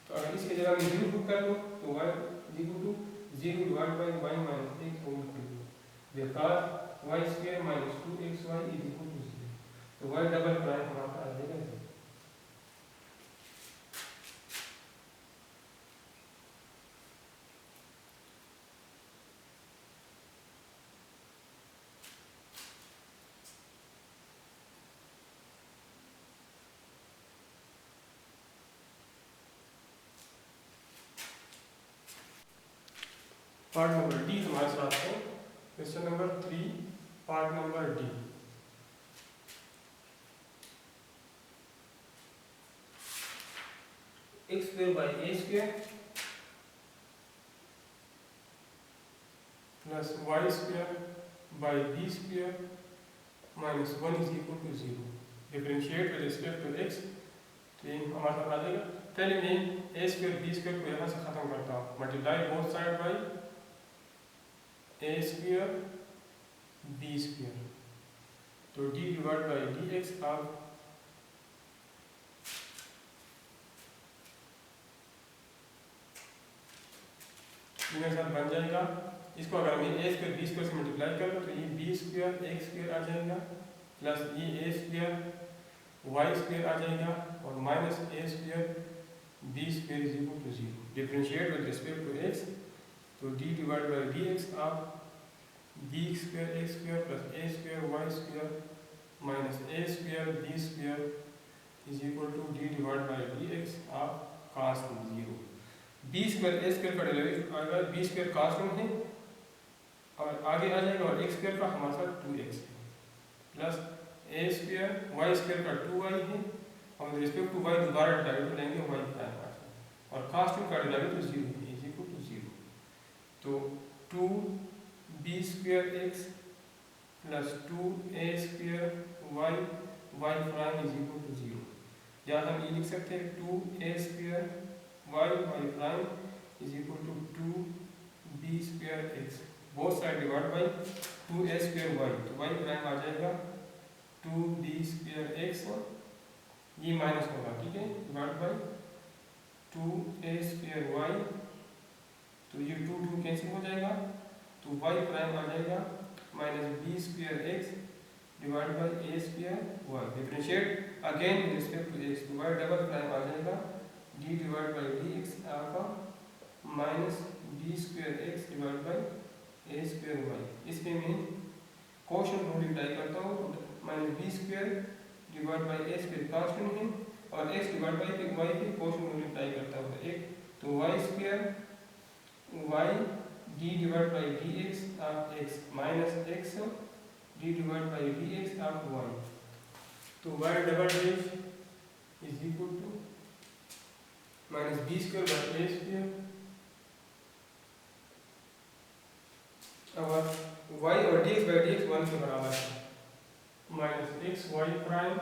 तो अगर इसकी जगह में 0 पुट कर दो तो y equal to 0 divide by y minus x whole cube, because y square minus 2xy is equal to 0, तो y डबल प्राइम हमारा आ जाएगा 0। पार्ट नंबर डी हमारे साथ है, question number 3 part number d. X square by a square plus y square by b square minus 1 is equal to 0। Differentiate with respect to x, तो ये हमारे साथ आ जाएगा। पहले मैं ए स्क्वायर बी स्क्वायर को यहाँ से खत्म करता हूँ, multiply both side by a square b square, तो d divide by D x आप मेरे साथ बन जाएगा। इसको अगर मैं ए स्क्वायर बी स्क्वायर से मल्टीप्लाई कर दूँ तो ये बी स्क्वायर एक्स स्क्वायर आ जाएगा प्लस ये ए स्क्वायर वाई स्क्वायर आ जाएगा और minus a square b square is equal to 0। Differentiate with respect to x, तो d divide by D x आप b square x square plus a square y square minus a square b square is equal to D divide by D x आप कास 0। B square a square का derivative आएगा, b square कास है और आगे आ जाएगा, और एक्स स्क्वायर का हमारे साथ 2x है plus a square y square का 2y है, हम रिस्पेक्ट टू वाई दोबारा डेरिवेटिव लेंगे वाई प्राइम का, और कास्ट का डेरिवेटिव 0 है इज इक्वल टू 0। तो 2b square x plus 2a square y y prime is equal to 0, या हम ये लिख सकते हैं 2a square y y prime is equal to 2b square x, both side divide by 2a square y, तो y prime आ जाएगा 2b square x, ये माइनस होगा, ठीक है, divide by 2a square y, तो ये 2 कैंसिल हो जाएगा, तो y प्राइम आ जाएगा minus b square x divide by a square y। Differentiate again in respect to x, तो y डबल प्राइम आ जाएगा d डिवाइड बाई dx आपका minus b square x divide by a square y। इसके मैं quotient rule apply करता हूँ, minus b square divide by a square constant है और x डिवाइड बाई y के क्वोशंट रूल अप्लाई करता हूँ एक, तो y square y d divide by dx आप x minus x d divide by dx आप y, तो y double dash is equal to minus b square by a square, और y और dx by dx 1 के बराबर है, minus x y prime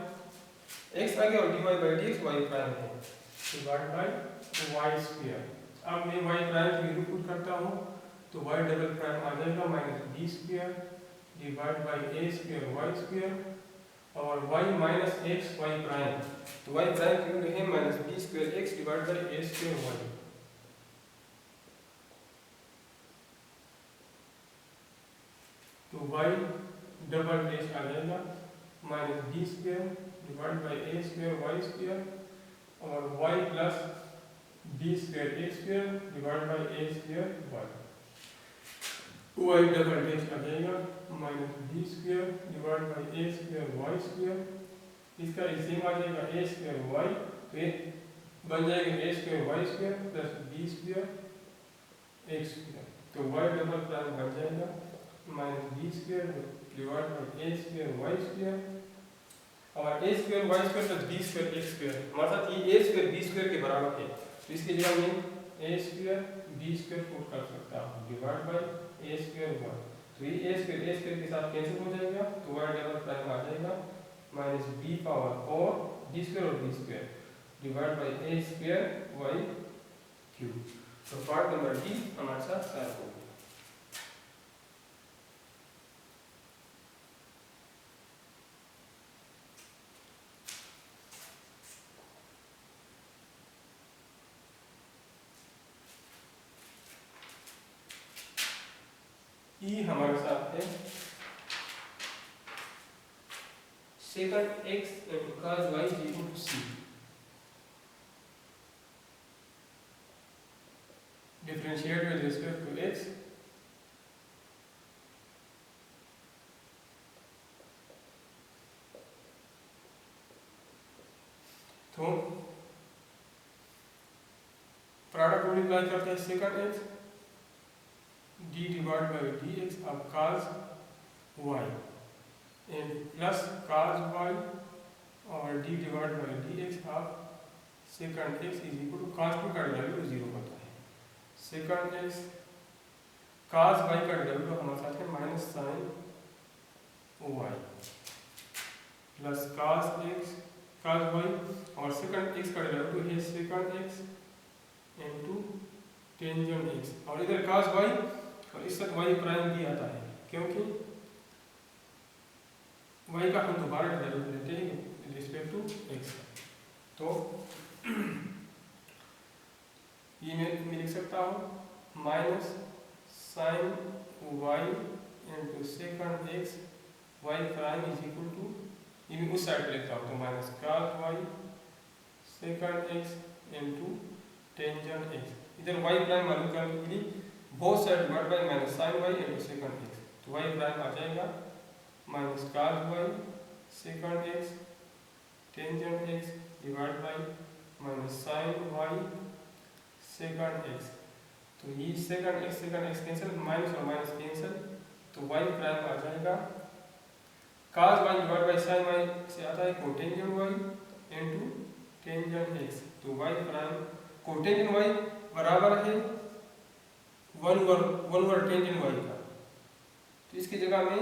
x आ गया और dy by dx y prime है डिवाइड बाई y स्क्वायर। अब मैं y प्राइम की वैल्यू पुट करता हूँ, तो y डबल प्राइम आ जाएगा minus b square divide by a square y square और y minus x y prime, तो y प्राइम की वैल्यू है minus b square x divide by a square y, तो y डबल डैश आ जाएगा minus b square divide by a square y square और y plus b square x square divide by a square y। Y double dash आ जाएगा minus b square divide by a square y square, इसका same आ जाएगा a square y, तो ये बन जाएगा a square y square plus b square x square, तो वाई डबल प्राइम बन जाएगा minus b square divide by a square y square, और a square y square plus b square x square, हमारे साथ ये ए स्क्वायर बी स्क्वायर के बराबर है, तो इसके जगह मैं a square b square put कर सकता हूँ divide by a square y, तो ये ए स्क्वायर के साथ कैंसिल हो जाएगा, तो वाई डबल प्राइम आ जाएगा माइनस बी पावर और बी स्क्वायर और b square divide by a square y cube. तो पार्ट नंबर डी हमारे साथ सॉल्व हो गया। ई हमारे साथ है secant x and cos y is equal to c. Differentiate with respect to x, तो प्रोडक्ट रूल अप्लाई करते हैं second x d divide by D x अब cos y and plus cos y और d divide by D x अब second x is equal to cos2 का value 0 होता है, second x cos y का value हमारे साथ है minus sine y plus cos x cos y और सेकंड x का वैल्यू है second x into tangent x, और इधर cos y और इस साथ y प्राइम भी आता है क्योंकि y का हम दोबारा डेरिवेटिव लेते हैं विद रिस्पेक्ट टू x, तो ये मैं लिख सकता हूँ minus sine y into second x y prime is equal to, ये मैं उस साइड लिखता हूँ तो minus cos y second x into tangent x, इधर y प्राइम मालूम करने के लिए both side divide by minus sine y into second x, तो y प्राइम आ जाएगा minus cos y second x tangent x divide by minus sine y second x, तो ये सेकंड x कैंसिल, माइनस और माइनस कैंसिल, तो y prime आ जाएगा cos y divide bye sin y से आता है cotangent y into tangent x, तो y प्राइम कोटेंजेंट y बराबर है 1/1 टेंजेंट y का, तो इसकी जगह में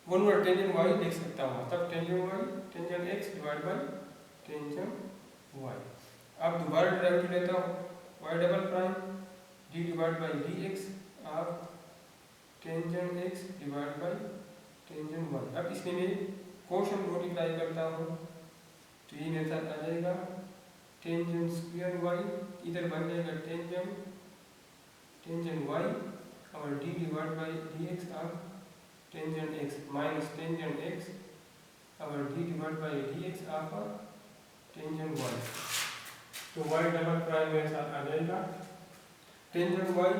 1/1 टेंजेंट y लिख सकता हूँ, तब tangent y tangent x divide by tangent y। अब दोबारा डेरिवेटिव लेता हूँ y double prime d divide by dx अब tangent x divide by tangent y, अब इसमें मैं कोशन मल्टीप्लाई करता हूँ तो ये मेरे साथ आ जाएगा टेंजेंट स्क्वायर y, इधर बन जाएगा टेंजेंट y और d डिवाइड बाय dx अब tangent x minus tangent x और d डिवाइड बाय dx आपका टेंजेंट y, तो y डबल प्राइम मेरे साथ आ जाएगा टेंजेंट y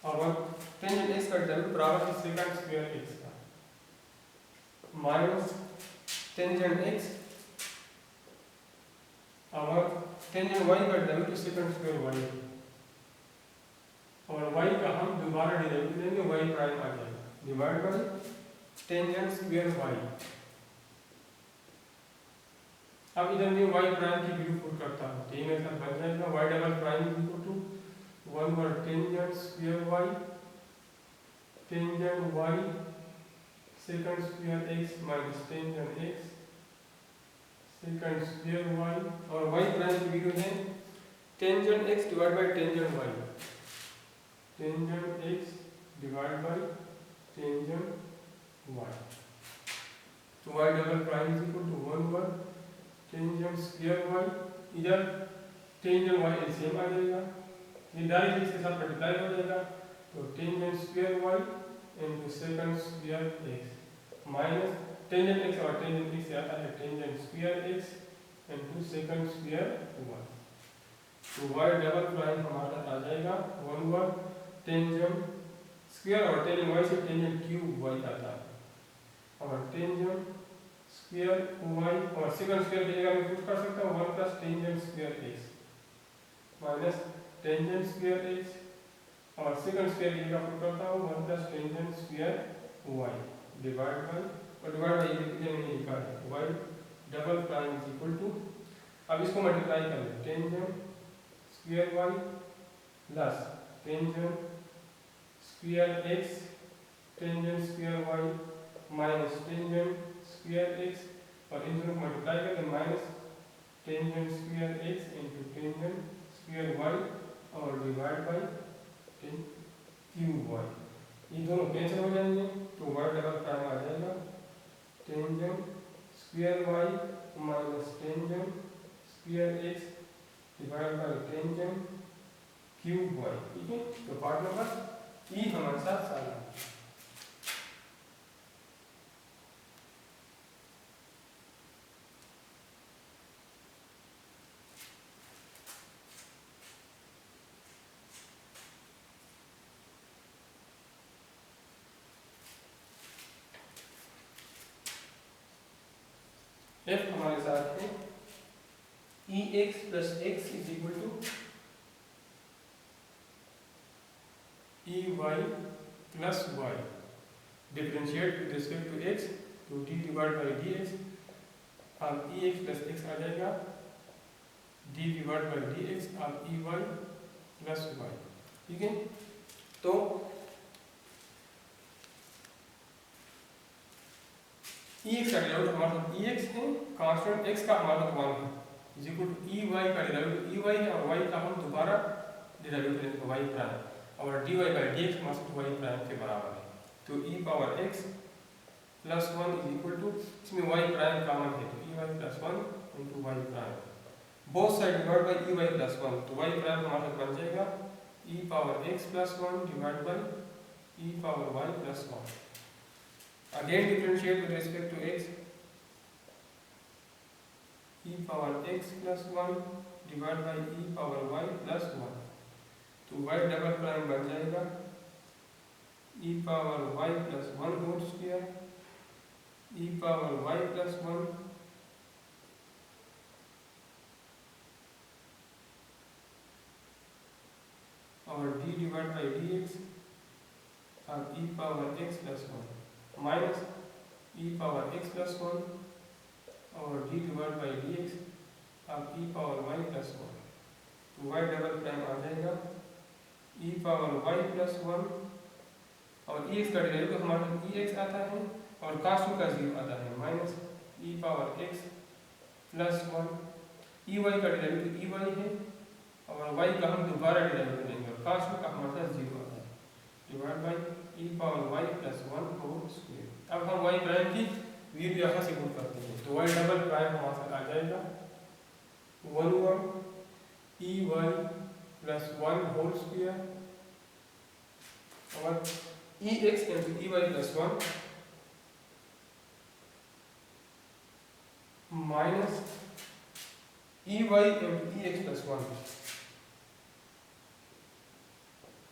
और टेंजेंट x का वैल्यू बराबर है सेकंड स्क्वायर x का माइनस टेंजेंट x और टेंजेंट y का वैल्यू सेकंड स्क्वायर y, और y का हम दोबारा डेरिवेटिव लेंगे y प्राइम आ जाएगा divide by tangent square y, अब इधर मैं y प्राइम की वैल्यू पुट करता हूँ तो ये मेरे साथ बन जाएगा y double prime is equal to 1/टेंजेंट square y tangent y second square x minus tangent x second square y, और y प्राइम की वैल्यू है tangent x divide by tangent y, tangent x divide by tangent y, तो y double prime is equal to 1/टेंजेंट square y, इधर tangent y LCM आ जाएगा, ये directly इसके साथ मल्टीप्लाई हो जाएगा, तो tangent square y into second square x minus tangent x और टेंजेंट x से आता है tangent square x into second square y, तो y डबल प्राइम हमारा आ जाएगा 1/टेंजेंट टेंजेंट स्क्वायर और टेंजेंट वाई से टेंजेंट क्यूब वाई आता है, और टेंजेंट स्क्वायर वाई और सेकंड स्क्वायर की जगह मैं पुट कर सकता हूँ 1 plus tangent square x minus tangent square x, और सेकंड स्क्वायर की जगह पुट करता हूँ 1 plus tangent square y divide by, और डिवाइड बाई ये मैंने लिखा है y double prime is equal to, अब इसको मल्टीप्लाई कर लें tangent square y plus tangent square x tangent square y minus tangent square x, और इन दोनों को मल्टीप्लाई करके minus tangent square x into tangent square Y और डिवाइड बाई क्यूब वाई, ये दोनों कैंसिल हो जाएंगे तो वाई डबल प्राइम आ जाएगा tangent square y minus tangent square x divide by tangent cube y. ठीक है, तो पार्ट नंबर ई हमारे साथ सारा है। एफ हमारे साथ है e x plus x is equal to e y plus y, differentiate with respect to x तो d divide by D x, अब ई एक्स प्लस एक्स आ जाएगा D divide by D x, अब e y plus Y. ठीक है, तो ई x का derivative हमारे साथ ई एक्स है, कांस्टेंट एक्स का हमारे साथ 1 है, is equal to e y का डेरिवेटिव ई वाई है और वाई का हम दोबारा डेरिवेटिव लेंगे वाई प्राइम, और d y by D x हमारे साथ वाई प्राइम के बराबर है, तो e power x plus 1 is equal to, इसमें वाई प्राइम कॉमन है तो e y plus 1 into y prime, both side divide by e y plus 1, तो वाई प्राइम हमारे साथ बन जाएगा e power x plus 1 divide by e power y plus 1। Again differentiate with respect to x, e power x plus 1 divided by e power y plus 1, तो y double prime बन जाएगा e power y plus 1 whole square e power y plus 1 और d divide by dx, अब e power x plus 1 minus e power x plus 1 और d divide by D x, अब e power y plus 1, तो y double prime आ जाएगा e power y plus 1, और e x का derivative हमारे पास ई x आता है और cos 2 का 0 आता है, minus e power x plus 1, e y का डेरिवेटिव ई वाई है और वाई का हम दोबारा डेरिवेटिव लेंगे और cos 2 का हमारे पास 0 आता है, divide by e power y plus 1 whole square. अब हम वाई प्राइम की वैल्यू यहाँ से पुट करते हैं, तो वाई डबल प्राइम हमारे साथ आ जाएगा 1 e y plus 1 whole square और e x into e y plus 1 minus e y into e x plus 1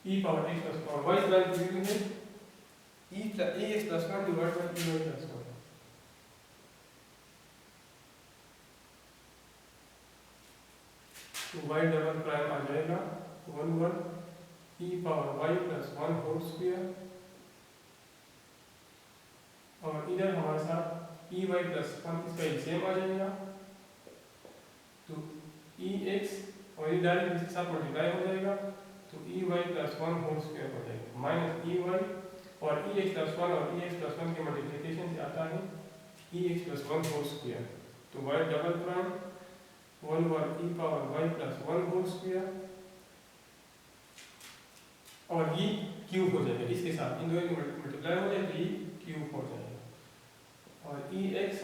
e power x plus 1, y prime की वैल्यू है e x plus 1 divide by e y plus 1, तो y double prime आ जाएगा 1 e power y plus 1 whole square, और इधर हमारे साथ e y plus 1 इसका सेम आ जाएगा, तो e x और ये डायरेक्ट इसके साथ मल्टीप्लाई हो जाएगा, तो e y plus 1 whole square हो जाएगा, माइनस ई वाई और ई एक्स प्लस 1 और ई एक्स प्लस 1 के मल्टीप्लिकेशन से आता है e x plus 1 whole square, तो y double prime 1 e power y plus 1 whole square, और ये क्यूब हो जाएगा, इसके साथ इन दोनों की मल्टीप्लाई हो जाएगा, ये क्यूब हो जाएगा, और ई एक्स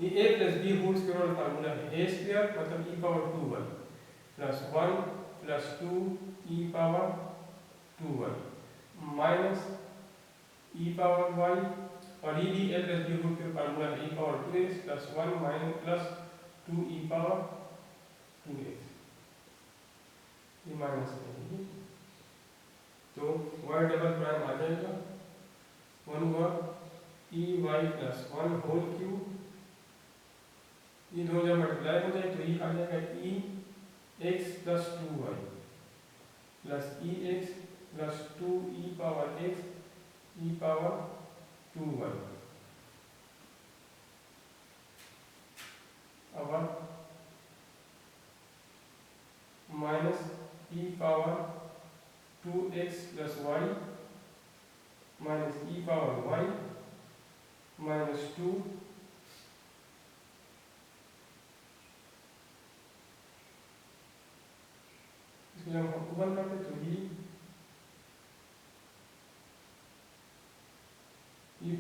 ये a plus b whole square वाला फार्मूला है, ए स्क्वायर मतलब e power 2y plus 1 plus 2 e power 2y minus e power y, और ये भी l प्लस b होल के फार्मूला है, e power 2x plus 1 minus plus 2 e power 2x, ये minus है, तो y डबल प्राइम आ जाएगा 1 हुआ e y plus 1 whole cube, ये दोनों जब मल्टीप्लाई हो जाए तो ये आ जाएगा e x plus 2y plus e x plus 2 e power x e power 2y और minus e power 2x plus y minus e power y minus 2 इसको जब हम ओपन करते तो ये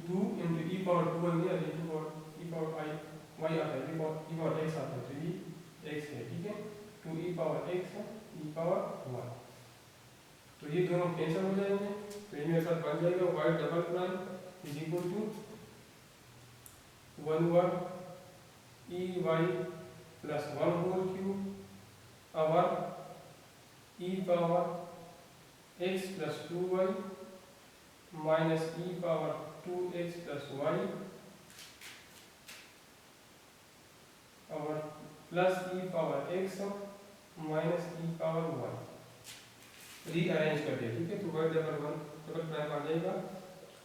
2 इंटू ई पावर 2 बन गया, ई पावर आई वाई आता है, ई पावर एक्स आता है, तो ये एक्स है, ठीक है। 2 ई पावर एक्स है, ई पावर वाई, तो ये दोनों कैंसिल हो जाएंगे, तो ये मेरे साथ बन जाएगा y double prime is equal to 1 over e y plus 1 whole cube over e power x plus 2y minus e power 2x plus y और plus e power x minus e power y rearrange कर दिया, ठीक है। तो y double prime आ जाएगा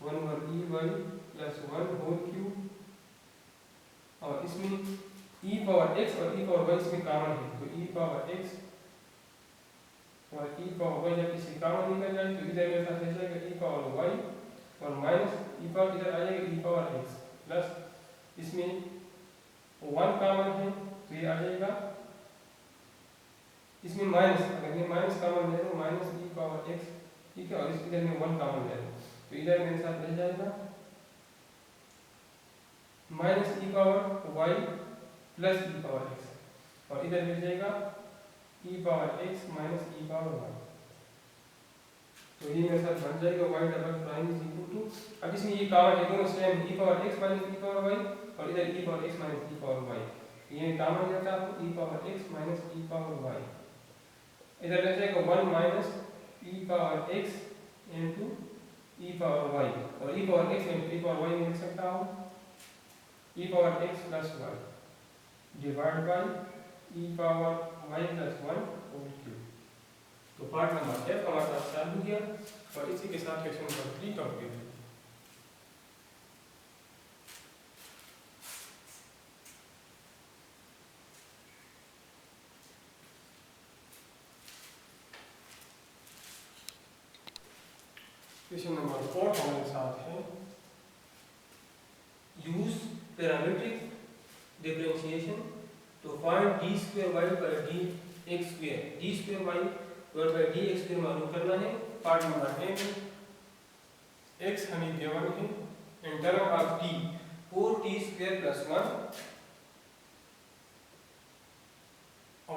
1 over e y plus 1 whole cube और इसमें ई पावर एक्स और ई पावर वाई इसमें कॉमन है, तो ई पावर एक्स और ई पावर वाई जब इसे कॉमन निकल जाए तो इधर मेरे साथ रह जाएगा ई पावर वाई और माइनस ई पावर इधर आ जाएगा ई पावर एक्स प्लस इसमें 1 कॉमन है तो ये आ जाएगा इसमें माइनस, अगर ये माइनस कॉमन ले तो माइनस ई पावर एक्स, ठीक है, और इस इधर में 1 कॉमन ले तो इधर मेरे साथ रह जाएगा minus e power y plus e power x और इधर मिल जाएगा e power x minus e power y, तो ये मेरे साथ बन जाएगा y double prime is equal to, अब इसमें ये कॉमन है दोनों same e power x minus e power y और इधर e power x minus e power y, ये कॉमन जाता है आपको e power x minus e power Y, इधर रह जाएगा 1 minus e power x into e power y और e power x into e power y में लिख सकता हूँ e power x plus y divide by e power y plus 1 whole cube. तो part number f हमारे साथ चालू किया और इसी के साथ क्वेश्चन नंबर 3 कंप्लीट है। क्वेश्चन नंबर 4 हमारे साथ है use parametric differentiation to find d square y bye d x square, d square y divide by d x square मालूम करना है। पार्ट नंबर ए में एक्स हमें गिवन है in term of T 4t square plus 1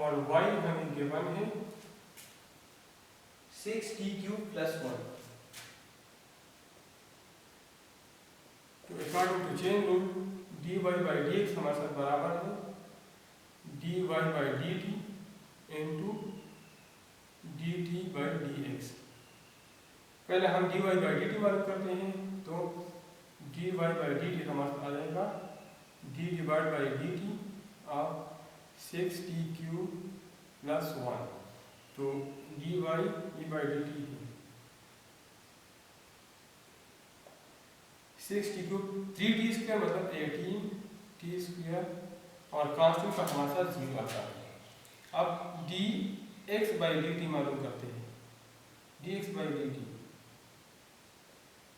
और Y हमें given है 6t cube plus 1। तो according to chain rule d y by D x हमारे साथ बराबर है d y by d t into d t by D x. पहले हम d y by d t मालूम करते हैं, तो d y by d t हमारे साथ आ जाएगा D divide by d t of 6t cube plus 1, तो d y e by d t है 6t क्यूब 3t स्क्वायर मतलब 18t स्क्वायर और कांस्टेंट का हमारे साथ 0 आता है। अब d x by d t मालूम करते हैं, d x by d t,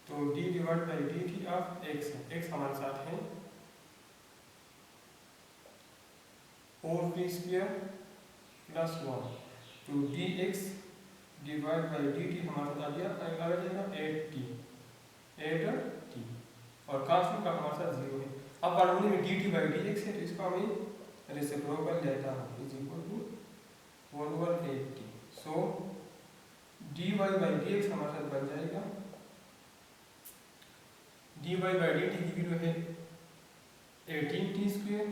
तो d divide by d t of x, x हमारे साथ है 4t स्क्वायर प्लस 1, तो d x divide by d t हमारे साथ आ जाएगा 8t और कांस्टेंट का हमारे साथ 0 है। अब फॉर्मूले में d t by D x है तो इसको हमें रेसिप्रोकल लेता हूँ is equal to 1 over 8t, so d y by D x हमारे साथ बन जाएगा d y by d t की वैल्यू है 18t square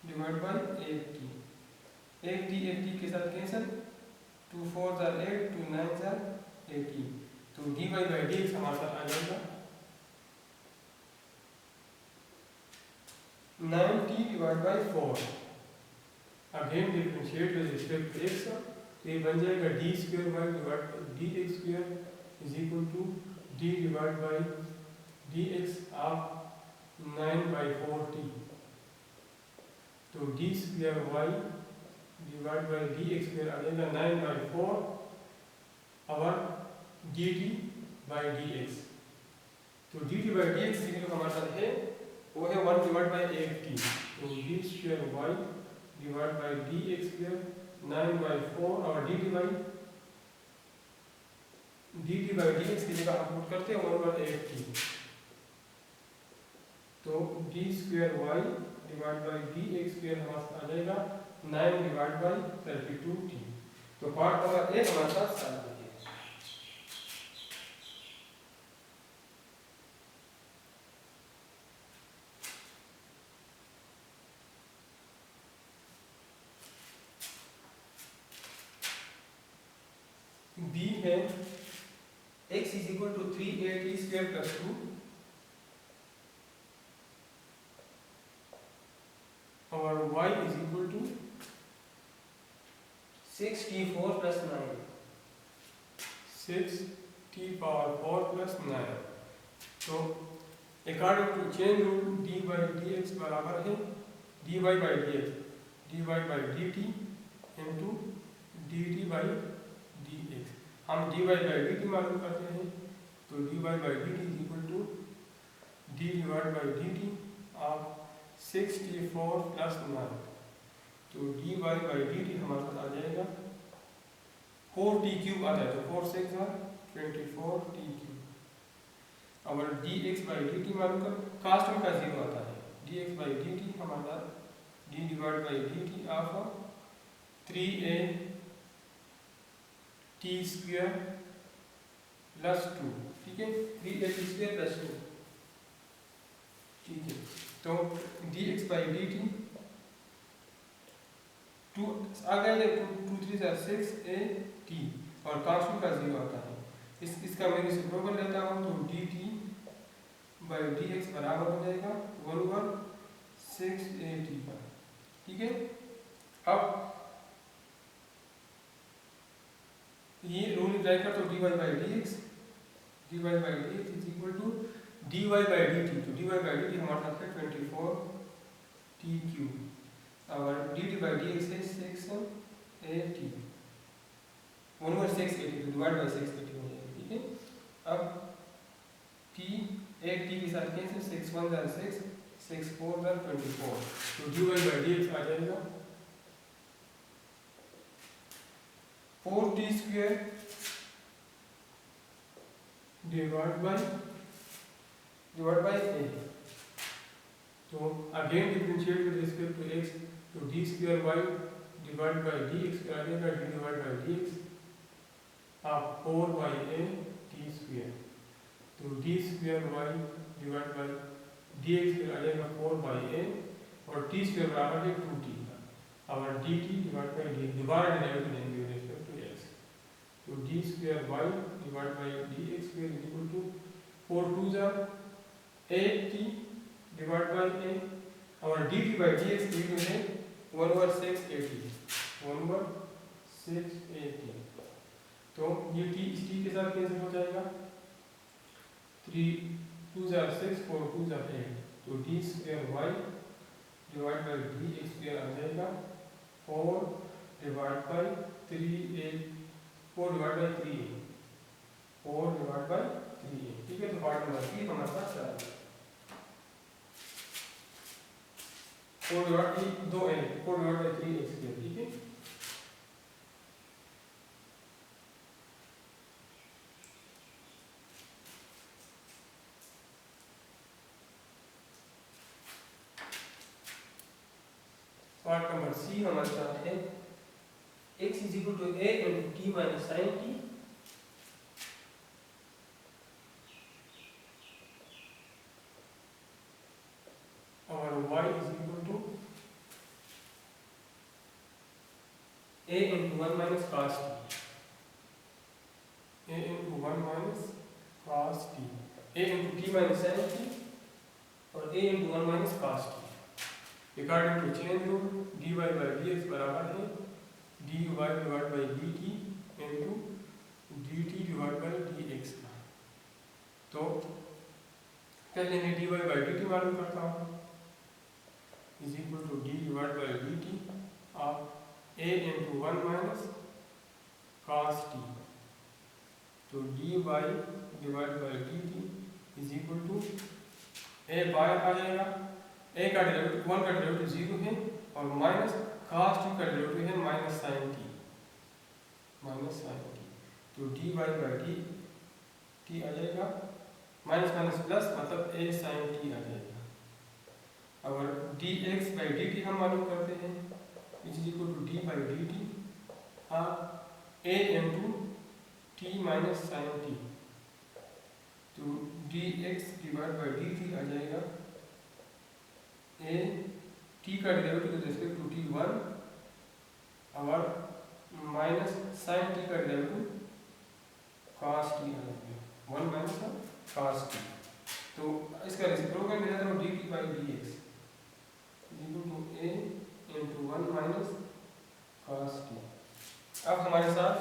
divide by 8t के साथ कैंसिल, 2 4 8 2 9 80। तो dy बाई dx हमारे साथ आ जाएगा 90 divide by 4। Again differentiate with respect to x, तो ये बन जाएगा d square by divide by D x square is equal to D divide by D x of 9/4t। तो d square y divide by D x square आ जाएगा 9/4 और d t by D x. तो d t by D x की जो हमारे साथ है वो है 1 डिवाइड बाई 8t। तो d square y divide by D x square 9/4 और d t by D x की जगह हम पुट करते हैं 1/8t। तो d square y divide by D x square हमारे साथ आ जाएगा 9 डिवाइड बाई 32t। तो पार्ट नंबर 1 हमारे साथ सॉल्व हो गया। बी है x is equal to 3a square plus 2 और y is equal to 6t4 plus 9, 6t power 4 plus 9। तो according to chain rule d by D x बराबर है d y by D x d y by d t into d t by D x. हम d y by d t मालूम करते हैं, तो d y by d t is equal to D divide by d t of 6t4 plus 9। तो d y by d t हमारे पास आ जाएगा 4t क्यूब आता है, तो 4 6 24t क्यूब। और d x by d t मालूम कर कास्ट में का जीरो आता है, d x by d t हमारा d divide by d t of 3a t square plus 2। ठीक है, 3a टी स्क्वायर प्लस 2। ठीक है, तो d x by d T 2 आ गया, 2 3 6 a t और कांस्टेंट का जीरो आता है। इसका मैं रेसिप्रोकल लेता हूँ, तो d t by D x बराबर हो जाएगा 1/6 a t। ठीक है, अब ये रूल अप्लाई कर, तो d y by D x is equal to d y by d t. तो d y by d t हमारे साथ है 24t क्यूब और d t by D x है 6a t 1/6 a t, तो divide by 6 a t हो जाएगा। ठीक है, अब t एक t के साथ कैंसिल, 6 1 6 6 4 24। तो d y by D x आ जाएगा 4t square divide by a। तो again differentiate with respect to x, तो d square y divide by D x आ जाएगा D divide by D x आप 4/a t स्क्वायर। तो d square y divide by D x आ जाएगा 4/a और t square बराबर है 2t और d t divide by d दोबारा डेरिवेटिव लेंगे विद रिस्पेक्ट टू x। तो d square y divide by D x square is equal to 4 2 8t divide by a और d t by D x की है 1/6 a t 1/6 a t। तो ये t इस t के साथ कैंसिल हो जाएगा, 3 2 6 4 2 8। तो d square y divide by D x square आ जाएगा 4 divide by 3a 4 divide by 3a 4 divide by 3a। ठीक है, तो पार्ट नंबर 3 हमारे पास चला 4 divide by 2a 4 divide by 3a square. ठीक है, पार्ट नंबर सी हमारे साथ है x is equal to a into t minus sine t और y is equal to a into 1 minus cos t। a cos t, a into t minus sin t और a into 1 minus cos t। According to chain rule, dy by dx बराबर है dy divided by dt into dt divided by dx का। तो पहले मैं dy by dt मालूम करता हूँ, is equal to d divided by dt of a into 1 minus cos t। तो dy divided by dt is equal to a बाहर आ जाएगा, a का डेरिवेटिव 1 का डेरिवेटिव 0 है और माइनस cos t का डेरिवेटिव है माइनस sin t। तो dy by dt आ जाएगा माइनस माइनस प्लस मतलब a sin t आ जाएगा। और dx by dt हम मालूम करते हैं, is equal to d by dt a into t minus sin t। तो dx divided by dt आ जाएगा a t का derivative with respect to t 1 और माइनस sin t का डेरिवेटिव cos t आ जाएगा 1 माइनस cos t। तो इसका रेसिप्रोकल मिला था dt by dx equal to a into 1 minus cos t। अब हमारे साथ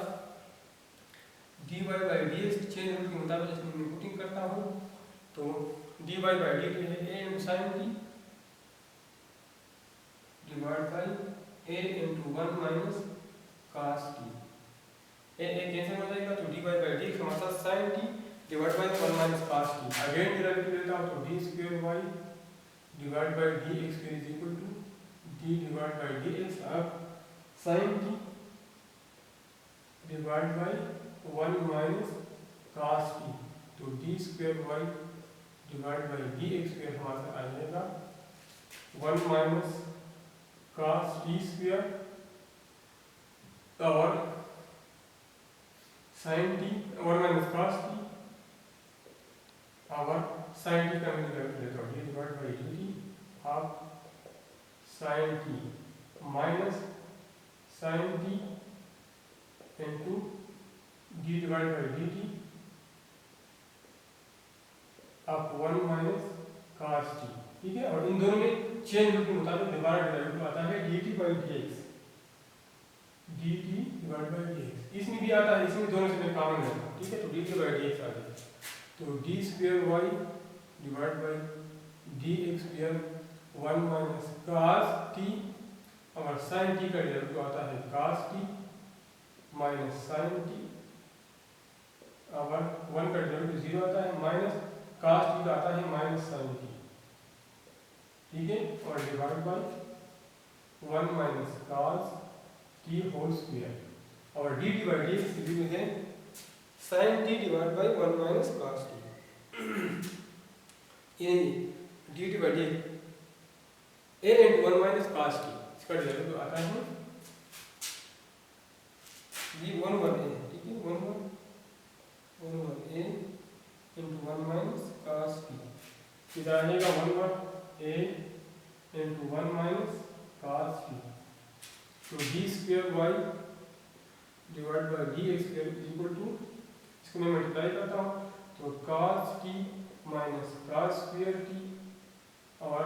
dy by dx chain rule के मुताबिक इसमें मैं पुटिंग करता हूँ। तो dy by dt है a into sin t divided by a into 1 minus cos t। a cancel हो जाएगा, तो dy by dx हमारे साथ sin t divided by 1 minus cos t। Again derivative लेता हूँ तो d square y divided by dx is equal to d divided by dx of sin t divided by 1 minus cos t। तो d square y divided by dx square हमारे साथ आ जाएगा 1 minus cos t square और sin t 1 minus cos t और sin t का मैं derivative लेता हूँ d divided by dt of sin t minus sin t into d divided by dt of 1 minus cos t। ठीक है, और इन दोनों में चेन रूल के मुताबिक दोबारा डेरिवेटिव आता है dt by dx, dt divided by dx। इसमें भी आता है, इसमें दोनों से मैं कॉमन लेता हूँ। ठीक है, तो dt by dx आ जाएगा तो d square y divided by dx square 1 minus cos t और sin t का डेरिवेटिव आता है cos t minus sin t और 1 का डेरिवेटिव 0 आता है माइनस cos t का आता है माइनस sin t। ठीक है, और divide by 1 minus cos t whole square और dt by dx इक्वल है sin t divide by 1 minus cos t। ये dt by dx a into 1 minus cos t इसका डेरिवेटिव आता है ये 1 1 a। ठीक है, 1 1 a into 1 minus cos t इधर आएगा 1 1 a into 1 minus cos t। तो d square y divided by dx square is equal to, इसको मैं मल्टीप्लाई करता हूँ तो cos t minus cos square t और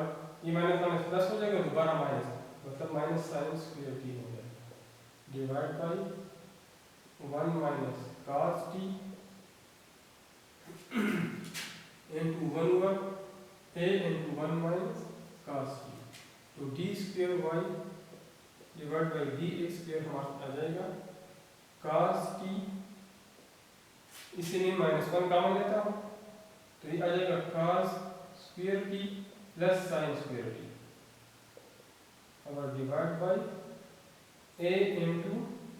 ये माइनस माइनस प्लस हो जाएगा, दोबारा माइनस मतलब माइनस sin square t हो जाएगा divide by 1 minus cos t into 1 1 a into 1 minus cos t। तो d square y divided by dx square हमारा आ जाएगा cos t, इसे मैं माइनस 1 कॉमन लेता हूँ तो ये आ जाएगा cos square t plus sin square t और डिवाइड बाय a into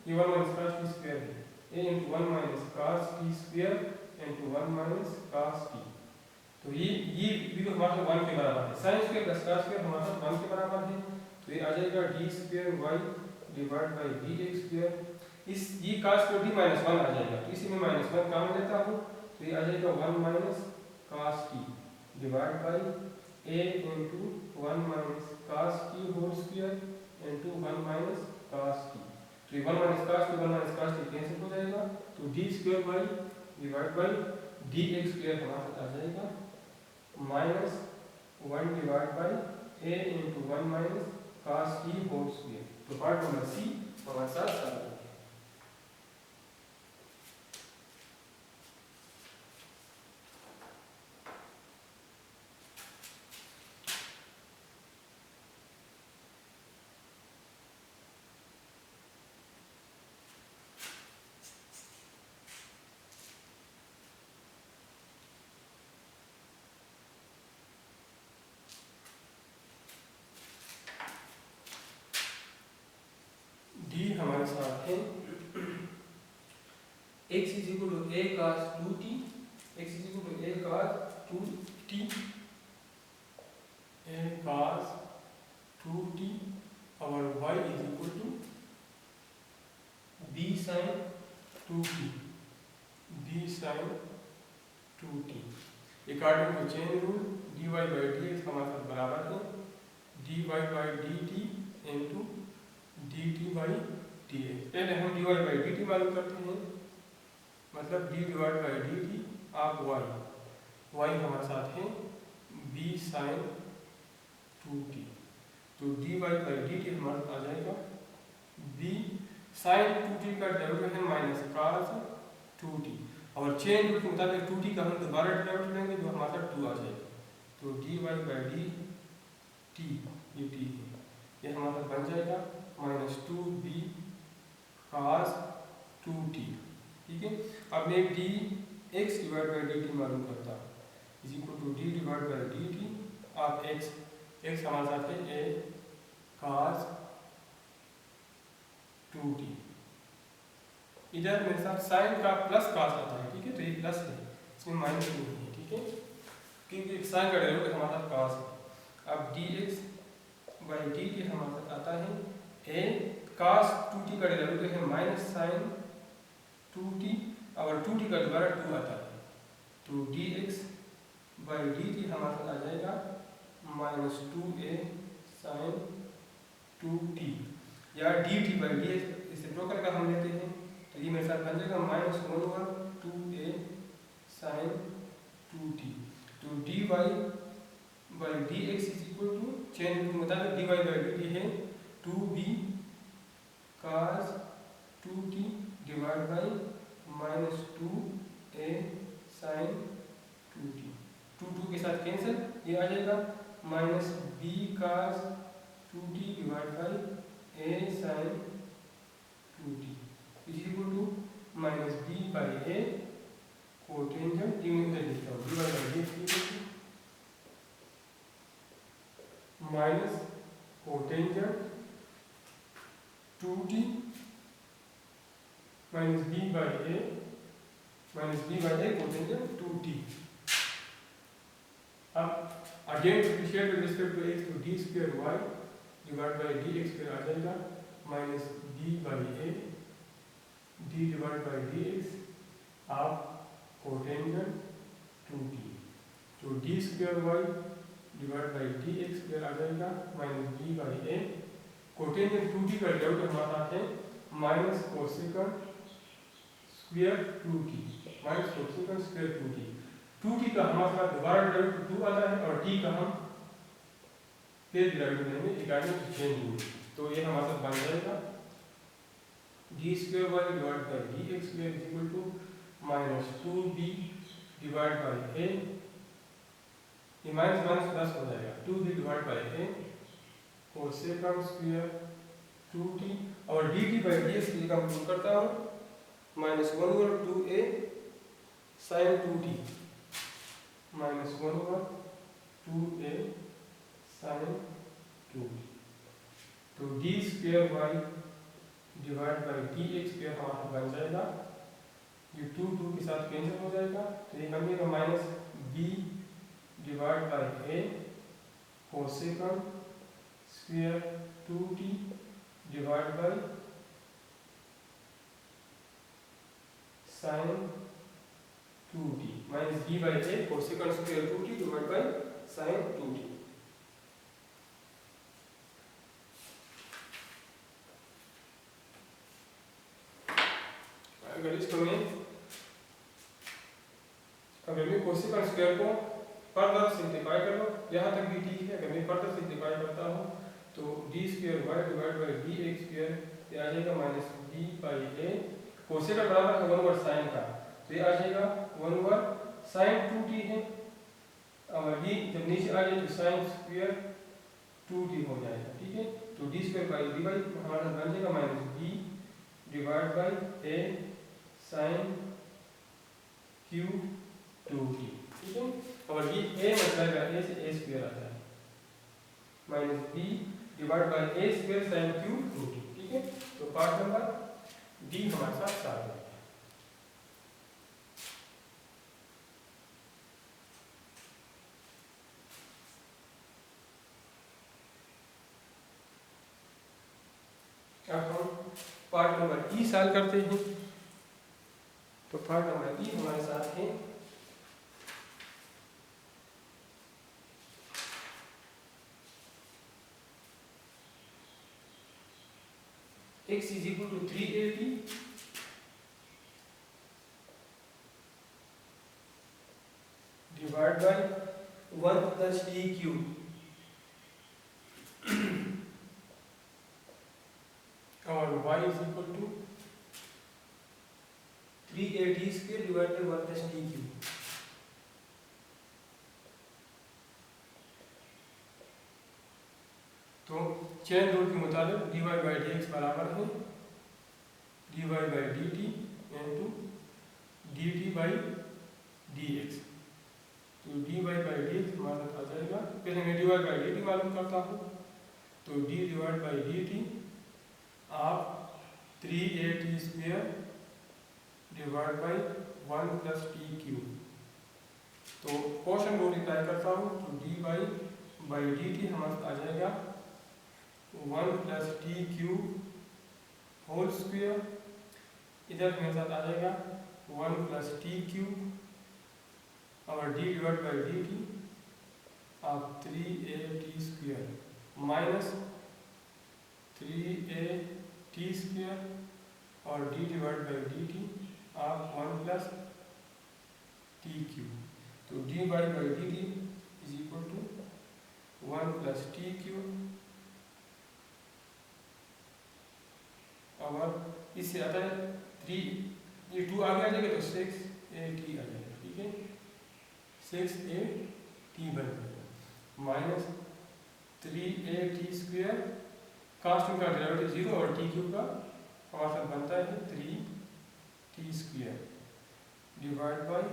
ये 1 minus cos t square है a into 1 minus cos t square into 1 minus cos t। तो ये भी तो हमारे 1 के बराबर है, sin square plus cos square हमारे 1 के बराबर है तो ये आ जाएगा d square y divided by dx square। इस ये cos square t minus 1 आ जाएगा तो इसी में minus 1 कॉमन लेता हूँ तो ये आ जाएगा 1 minus cos t divided by a into 1 minus cos t whole square into 1 minus cos t। तो ये 1 minus cos t 1 minus cos t cancel हो जाएगा तो d square y divided by d x square हमारे साथ आ जाएगा minus 1 divide by a into 1 minus cos t whole square. तो पार्ट नंबर सी हमारे साथ आ गया। डी हमारे साथ है x is equal to a cos 2t, x is equal to a cos 2t, a cos 2t और y is equal to b sin 2t, b sin 2t। According to chain rule dy by dx हमारे साथ बराबर है dy by dt into dt by dx। पहले हम dy by dt मालूम करते हैं, मतलब d डिवाइड बाई dt आप y हमारे साथ है b sin 2t। तो dy बाई dt हमारे साथ आ जाएगा b sin 2t का डेरिवेटिव है माइनस cos 2t और चेन रूल के मुताबिक 2t का हम दोबारा डेरिवेटिव लेंगे जो हमारे साथ 2 आ जाएगा। तो dy बाई dt ये t है, ये हमारे साथ बन जाएगा माइनस 2b cos 2t। ठीक है, अब मैं d x divide by d t मालूम करता हूँ is equal to D divide by d t. आप एक्स हमारे साथ है ए cos 2t, इधर मेरे साथ साइन का प्लस cos आता है। ठीक है, तो ये प्लस है, इसमें माइनस नहीं है। ठीक है, क्योंकि साइन का डेरिवेटिव हमारे साथ cos है। अब d x by d t हमारे साथ आता है ए cos 2t का डेरिवेटिव है माइनस साइन 2t और 2t का दोबारा 2 आता है। तो dx बाई dt हमारे साथ आ जाएगा माइनस 2a साइन 2t या dt बाई dx रेसिप्रोकल का हम लेते हैं तो ये मेरे साथ बन जाएगा माइनस 1/2a साइन 2t। तो dy by dx is equal to chain के मुताबिक dy बाई dt है 2b cos 2t divide by minus 2a sine 2t। 2 के साथ कैंसिल, ये आ जाएगा minus b cos 2t divide by a sine 2t is equal to minus b by a cotangent t में लिखता हूँ dy by dx minus cotangent 2t minus b by a cotangent 2t। अब again differentiate with respect to x तो d square y divide by dx square आ जाएगा minus b by a d divide by dx आप cotangent 2t। तो d square y divide by dx square आ जाएगा minus b by a cotangent 2t का derivative हमारा है minus cosecant square 2t minus cosecant square 2t। 2t का हमारे साथ दोबारा डेरिवेटिव 2 आता है और t का हम फिर डेरिवेटिव लेंगे अकॉर्डिंग टू चेन रूल। तो ये हमारे साथ बन जाएगा d square y divide by dx square is equal to minus 2b divide by a, ये माइनस माइनस प्लस हो जाएगा 2b divide by a cosecant square 2t और dt बाई dx की जगह मैं करता हूँ minus 1/2a sign 2t minus 1/2a sign 2t। तो d square y divide by dx square हमारा बन जाएगा, ये 2 के साथ कैंसिल हो जाएगा तो ये बन जाएगा minus b divide by a cosecant square 2t divide by sine 2t minus b by a cosecant square 2t divide by sine 2t। अगर इसको मैं कोसेकेंट स्क्वायर को फर्दर सिंप्लीफाई कर लो, यहाँ तक भी ठीक है। अगर मैं फर्दर सिंप्लीफाई करता हूँ तो d square y divide by D x square ये आ जाएगा minus b by a. Cosecant बराबर है 1/, साइन का, तो ये आ जाएगा 1/, साइन 2t है। और ये जब नीचे आ जाए तो साइन स्क्वायर 2t हो जाएगा, ठीक है। तो d square by d by हमारा बन जाएगा minus b divide by a sine cube 2t, ठीक है। और ये a मतलब a से a स्क्वायर आता है minus b divide bye a square sine cube 2t, ठीक है। तो पार्ट नंबर डी हमारे साथ सॉल्व है। अब हम पार्ट नंबर ई सॉल्व करते हैं। तो पार्ट नंबर ई हमारे साथ है x is equal to 380 divided by 1 plus t cube और y is equal to 380 square divided by 1 plus t cube। तो चेन रूल के मुताबिक dy बाई dx बराबर है dy by dt into dt by dx। तो dy by dx हमारे साथ आ जाएगा। पहले मैं dy बाई dt मालूम करता हूँ। तो d डिवाइड बाई dt आप 380 square divide by 1 plus t cube. तो क्वेश्चन को रिप्लाई करता हूँ। तो dy बाई dt हमारे आ जाएगा 1 plus t cube whole square, इधर मेरे साथ आ जाएगा 1 प्लस टी क्यूब और d divide by d t आप 3a t square minus 3a t square और d divide by d t आप 1 प्लस टी क्यूब। तो d by d t is equal to 1 plus t cube और इससे आता है 3, ये 2 आगे आ जाएगा तो 6a t आ जाएगा, ठीक है। 6a t बन जाएगा minus 3a t square, constant का डेरिवेटिव 0 और t क्यूब का हमारे साथ बनता है 3t square divide by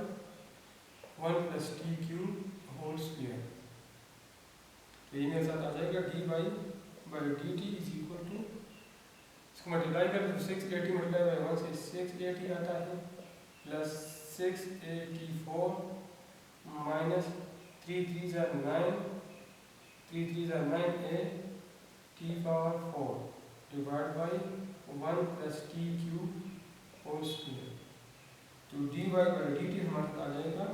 1 plus t cube whole square. तो ये मेरे साथ आ जाएगा d by d t is equal to, इसको मल्टीप्लाई करें तो 680 मल्टीप्लाई बाई 1 से 680 आता है plus 684 minus 3 3 are 9 3 3 are 9a t power 4 divide by 1 plus t cube whole square. तो डी बाई डी टी हमारे आ जाएगा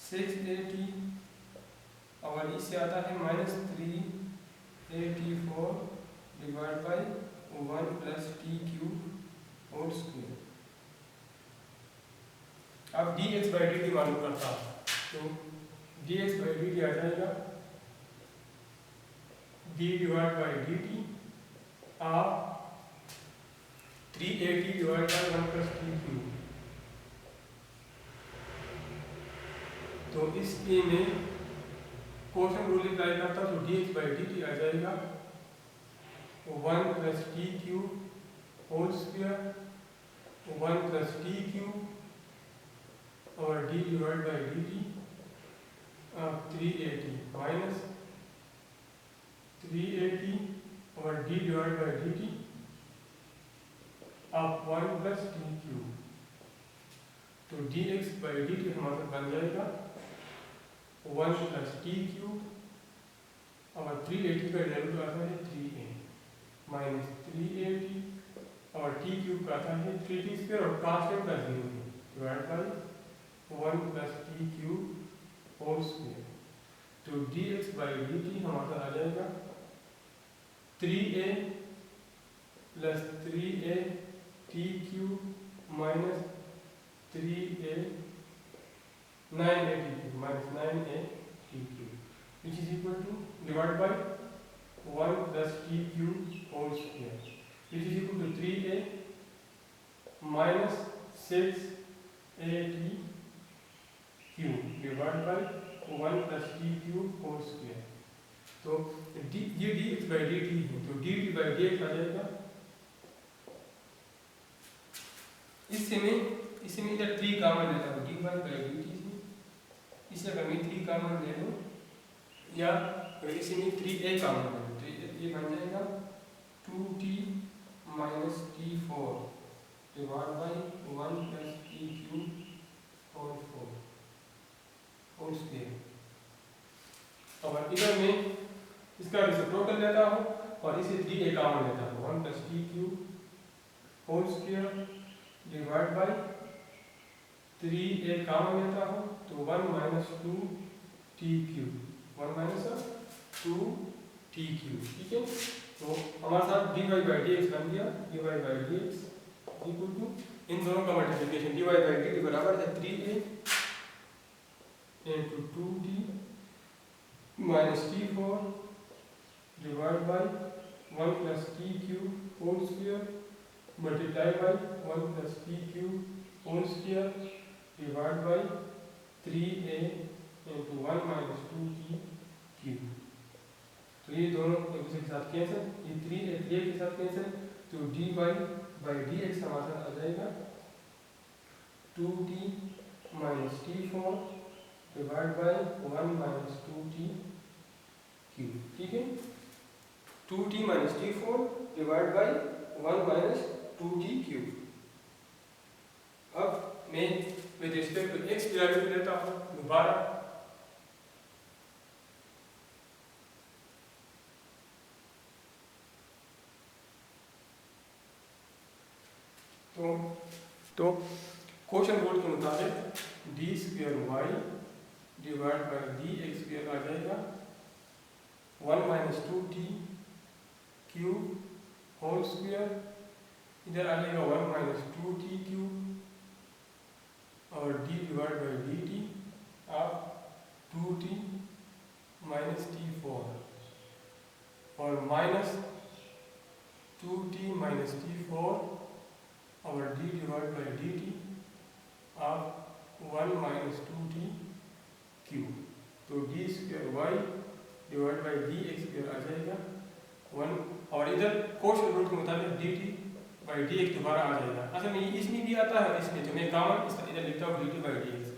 680 और इससे आता है minus 384 divide by 1 plus t cube whole square. अब d x by d t मालूम करता हूँ। तो d x by d t आ जाएगा D divide by d t आप 380 divide by 1 plus t cube. तो इस ए में क्वेश्चन रूल अप्लाई करता तो d x by d t आ जाएगा 1 plus t cube whole square 1 plus t cube और d divide by d t 380 minus 380 और d divide by d t आप 1 प्लस टी क्यूब। तो d x by d t हमारे बन जाएगा 1 plus t cube और 380 का डेरिवेटिव आता है 3a माइनस 380 और टी क्यूब का आता है 3t स्क्वायर और कांस्टेंट का 0 है divide by 1 plus t cube whole square. तो d x by d t हमारा आ जाएगा 3a plus 3a t cube minus 3a 9a t cube minus 9a t cube, which is equal to divided by 1 plus t cube whole square, which is equal to 3a minus 6at cube divided by 1 plus t cube whole square. तो ये dx by dt है, तो dt by dx आ जाएगा। इससे मैं इधर 3 common लेता हूँ, dy by dt से। इसे अगर मैं 3 कॉमन ले लूँ या अगर इसे मैं 3a कॉमन ले लूँ तो ये बन जाएगा 2t minus t4 divided by 1 plus t cube whole square। और इधर मैं इसका रेसिप्रोकल लेता हूँ और इसे 3a कॉमन लेता हूँ, 1 plus t cube whole square divided by 3a common लेता हूँ तो 1 minus 2t cube, 1 minus 2t cube, ठीक है। तो हमारे साथ dy by dx बन गया, dy by dx equal to इन दोनों का मल्टीप्लिकेशन dy by dt बराबर है 3a into 2t minus t4 divided by 1 plus t cube whole square multiplied by 1 plus t cube whole square divided by 3a into 1 minus 2t cube। तो ये दोनों एक दूसरे के साथ कैंसिल, ये 3a के साथ कैंसिल, तो dy by dx हमारे साथ आ जाएगा 2t minus t4 divided by 1 minus 2t cube, ठीक है। 2t minus t4 divided by 1 minus 2t cube। अब मैं with respect to x derivative लेता हूँ दोबारा, तो क्वेश्चन रूल के मुताबिक d square y divide by D x square आ जाएगा 1 minus 2t cube whole square, इधर आ जाएगा 1 माइनस 2t क्यूब और d divide by d t आप 2t माइनस t4 और माइनस 2t माइनस t4 और d divide by d t आप 1 माइनस 2t क्यूब। तो d square y divide by D x square आ जाएगा 1 और इधर क्वेश्चन रूल के मुताबिक d t by D x दोबारा आ जाएगा। असल में इसमें भी आता है, इसमें तो मैं कॉमन इधर लिखता हूँ D t by D x,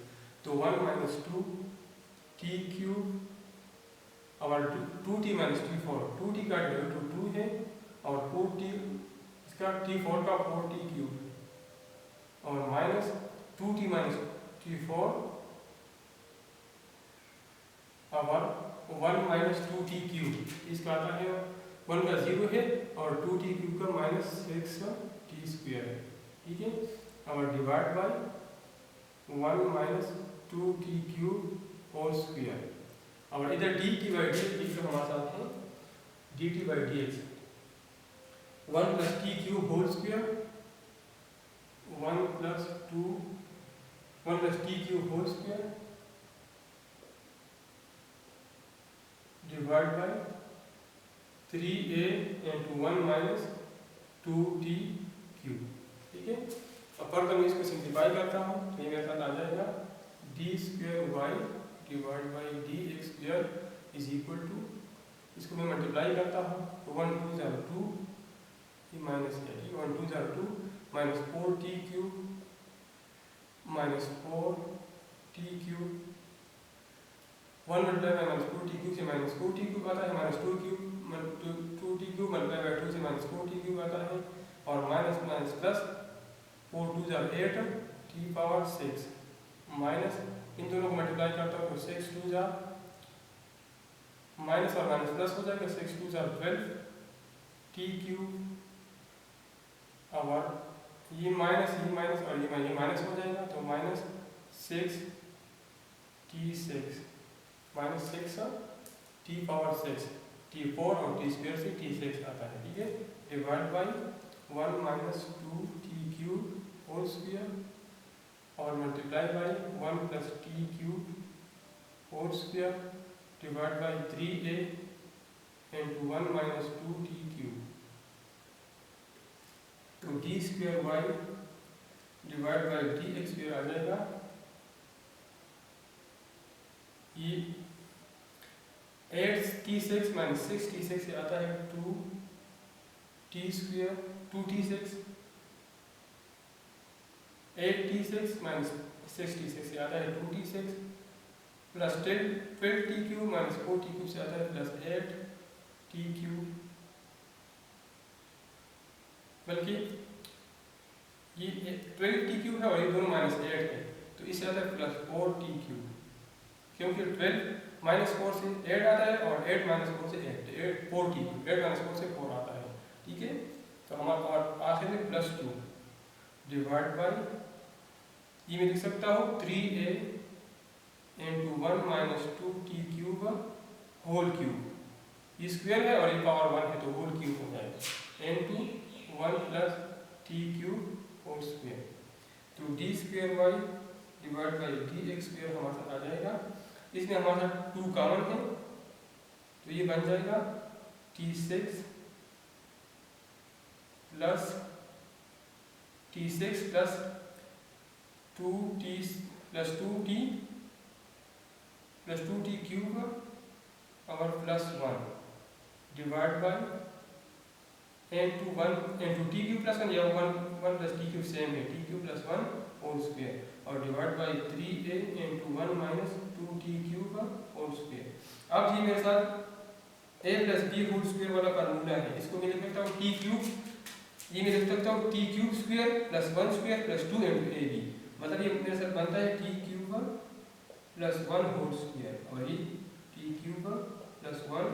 तो 1 माइनस 2t क्यूब और 2t माइनस t4, 2t का वैल्यू 2 है और 4t इसका t4 का 4t क्यूब और माइनस 2t माइनस t4 और 1 माइनस 2t क्यूब, इसका आता है 1 का 0 है और 2t क्यूब का माइनस 6t स्क्वायर है, ठीक है। और divide by 1 minus 2t cube whole square और इधर d t by D x हमारे साथ है d t by D x 1 plus t cube whole square 1 plus t cube whole square divide by 3a into 1 minus 2t cube, ठीक है। अब पर मैं इसको सिंप्लीफाई करता हूँ तो ये मेरे साथ आ जाएगा d square y divide by D x square is equal to, इसको मैं मल्टीप्लाई करता हूँ तो 1 2 0 2 minus 1 2 0 2 minus 4t cube minus 4t cube 1 multiply by minus 2t cube से माइनस 4t क्यूब आता है, minus 2t cube multiply by 2 से minus 4t cube आता है और minus minus plus 4 2 0 8 t power 6 minus इन दोनों को मल्टीप्लाई करता हूँ तो 6 2 0 माइनस और माइनस प्लस हो जाएगा 6 2 0 12 t क्यूब और ये माइनस और ये माइनस हो जाएगा तो minus 6 t6 minus 6 t power 6 t4 और t स्क्वायर से t6 आता है, ठीक है। Divide by 1 minus 2t cube whole square और multiply by 1 plus t cube whole square divide by 3a into 1 minus 2t cube. तो d square y divide by D x square आ जाएगा। ये 8t6 माइनस 6t6 से आता है 2t square 2t6। 8t6 minus 6t6 से आता है 2t6 plus 12t cube minus 4t cube से आता है प्लस 8t क्यूब। बल्कि ये 12t क्यूब है और ये दोनों माइनस 8 है, तो इससे आता है प्लस 4t क्यूब, क्योंकि 12 माइनस 4 से 8 आता है और 8 माइनस 4 से 8 4t क्यूब, 8 माइनस 4 से 4 आता है। ठीक है, तो हमारा आखिर में प्लस 2 डिवाइड बाई ये मैं लिख सकता हूँ 3a into 1 minus 2t cube whole cube. ये स्क्वायर है और ये पावर 1 है तो होल क्यूब हो जाएगा into 1 plus t cube whole square. तो d square y divide by D x square हमारे साथ आ जाएगा। इसमें हमारे साथ 2 कॉमन है तो ये बन जाएगा t6 plus t6 plus 2t plus 2t plus 2t cube और plus 1 divide by into 1 into t cube plus 1 या 1 प्लस टी क्यूब सेम है, t cube plus 1 whole square और divide by 3a into 1 minus 2t cube whole square. अब जी मेरे साथ a plus b whole square वाला formula है, इसको मैं लिख सकता हूँ t क्यूब, ये मैं लिख सकता हूँ t cube square plus 1 square plus 2 into ab, मतलब ये मेरे साथ बनता है t cube plus 1 whole square और ये t cube plus 1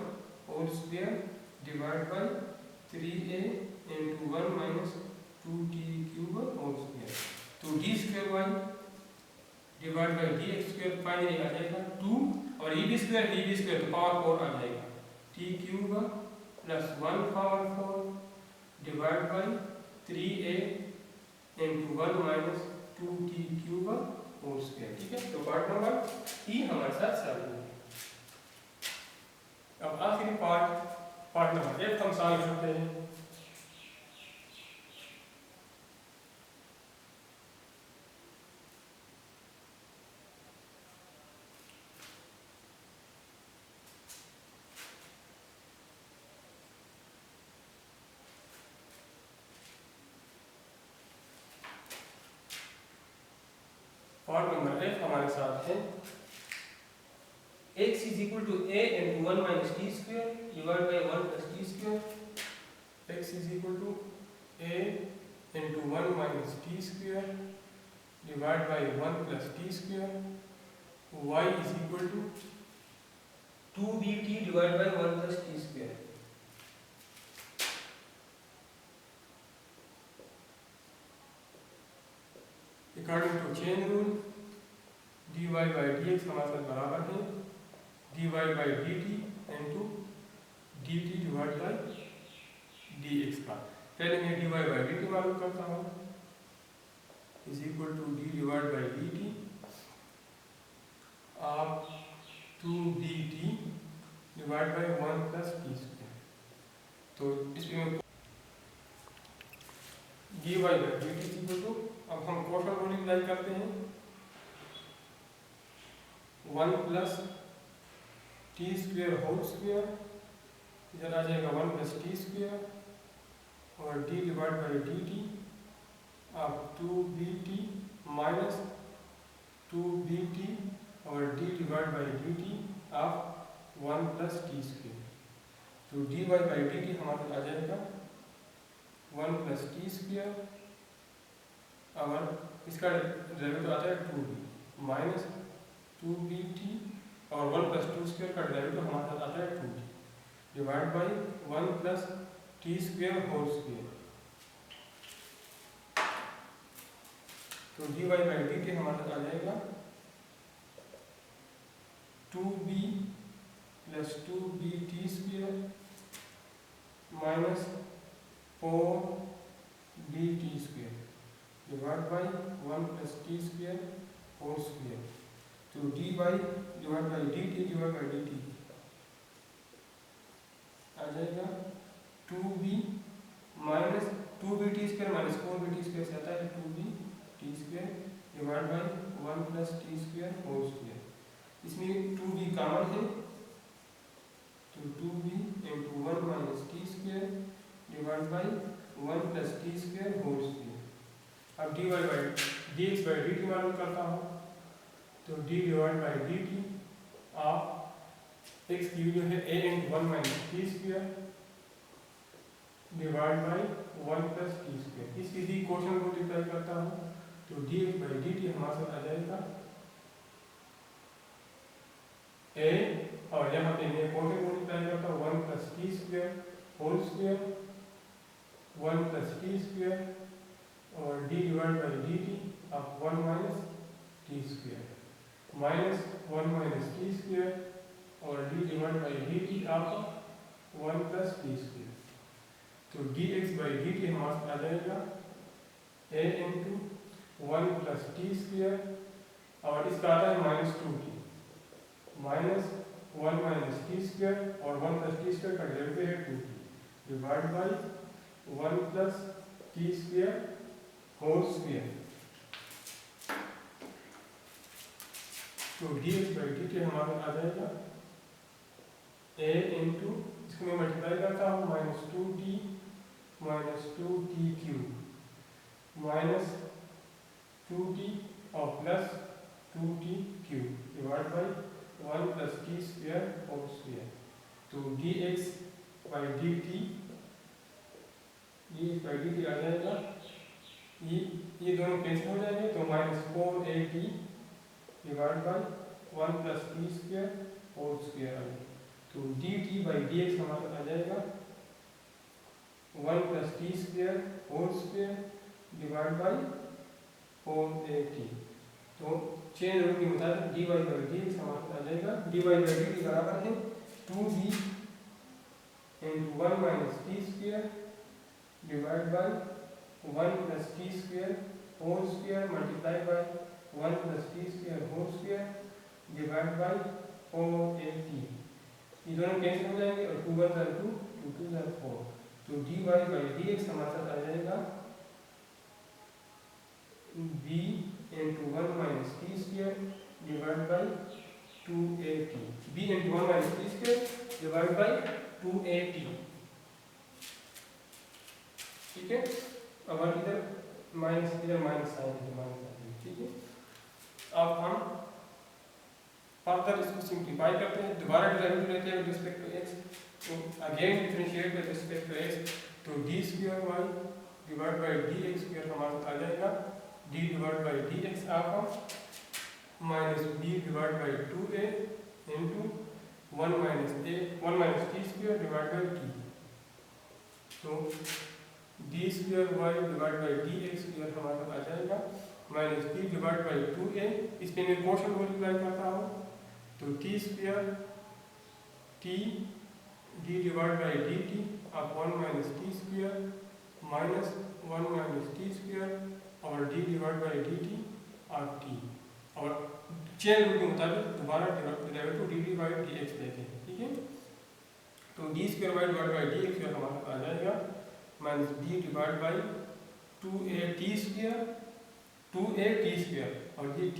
whole square divide by 3a into 1 minus 2t cube whole square. तो d square y divide by D x square finally आ जाएगा 2 और e b स्क्वायर तो power 4 आ जाएगा t cube plus 1 power 4 divide by 3a into 1 minus 2t cube whole square. ठीक है, तो पार्ट नंबर ई हमारे साथ सॉल्व हो गया। अब आखिरी पार्ट नंबर एक हम सॉल्व करते हैं। पार्ट नंबर एक हमारे साथ है x is equal to a into 1 minus t square divided by 1 plus t square। x is equal to a into 1 minus t square divided by 1 plus t square। y is equal to 2bt divided by 1 plus t square। according to chain rule dy by dx हमारे साथ बराबर है dy by dt into dt divided by dx का। पहले मैं dy by dt मालूम करता हूँ is equal to d divided by dt of 2dt divided by 1 plus t square। तो इसमें dy by dt is equal to, अब हम क्रॉस मल्टीप्लाई करते हैं 1 plus t square whole square, इधर आ जाएगा 1 प्लस टी स्क्वायर और d divide by d t अब 2bt माइनस 2bt और d divide by d t अब 1 प्लस टी स्क्वायर। तो d y by d t हमारे आ जाएगा 1 प्लस टी स्क्वायर और इसका डेरिवेटिव आता है 2b माइनस 2bt और 1 प्लस 2 स्क्वायर का डेरिवेटिव हमारे साथ आता है 2t divide by 1 plus t square whole square. तो d y by d t हमारे साथ आ जाएगा 2b plus 2bt square minus 4dt square divide by 1 plus t square whole square. तो d by divide by d t divide by d t आ जाएगा 2b minus 2b t square minus 4b t square से आता है 2b t square divide by 1 plus t square whole square. इसमें 2b common है तो 2b into 1 minus t square divide by 1 plus t square whole square. अब d y by D x by d t मालूम करता हूँ तो d divide by d t of x की value है a into 1 minus t square divide by 1 plus t square. इसकी d question multiply करता हूँ तो d x by d t हमारे साथ आ जाएगा ए और यहाँ पे मैं क्वेश्चन मल्टीप्लाई करता हूँ 1 plus t square whole square 1 plus t square और d divide by d t of 1 minus t square minus 1 minus t square और d divide by d t of 1 plus t square. तो d x by d t हमारे पास आ जाएगा a into 1 plus t square और इसका आता है minus 2t minus 1 minus t square और 1 प्लस टी स्क्वायर का डेरिवेटिव है 2t divide by 1 plus t square whole square. तो d x by d t हमारे आ जाएगा ए इंटू इसको मैं मल्टीप्लाई करता हूँ minus 2t cube minus 2t और plus 2t cube divide by 1 plus t square whole square. तो d x by d t आ जाएगा ये दोनों कैंसिल हो जाएंगे तो minus 4at divide by 1 plus t square whole square आ जाएगा। तो d t by D x हमारे आ जाएगा 1 plus t square whole square divide by 4at। तो चेंज रूल के मुताबिक d y by D x हमारे आ जाएगा d y by d t बराबर है 2b into 1 minus t square divide by 1 plus t square whole square multiply by 1 plus t square whole square divide by 4at। ये दोनों cancel हो जाएंगे और 2 1 2 2 2 4। तो d y by D x हमारे साथ आ जाएगा b into 1 minus t square divide by 2at b into 1 minus t square divide by 2at। ठीक है अब इधर माइनस साइन है तो माइनस ठीक है। अब हम फर्दर इसको सिंप्लीफाई करते हैं दोबारा डेरिवेटिव लेते हैं विद रिस्पेक्ट टू x तो again differentiate with respect to x तो d square y divide bye dx square हमारे पास आ जाएगा d डिवाइड बाय dx आपका minus b divide by 2a into 1 minus t square divide by t। तो d square y divide bye dx square हमारे पास आ जाएगा minus b divide by 2a। इस पे मैं क्वोशंट मल्टीप्लाई करता हूँ तो t square t d divide by dt of 1 minus t square minus 1 minus t square और d divide by dt of t और चेन रूल के मुताबिक दोबारा डेरिवेटिव dt बाय dx लेते हैं। ठीक है तो d square y divide bye dx square हमारे पास आ जाएगा minus b divide bye 2at square और ये t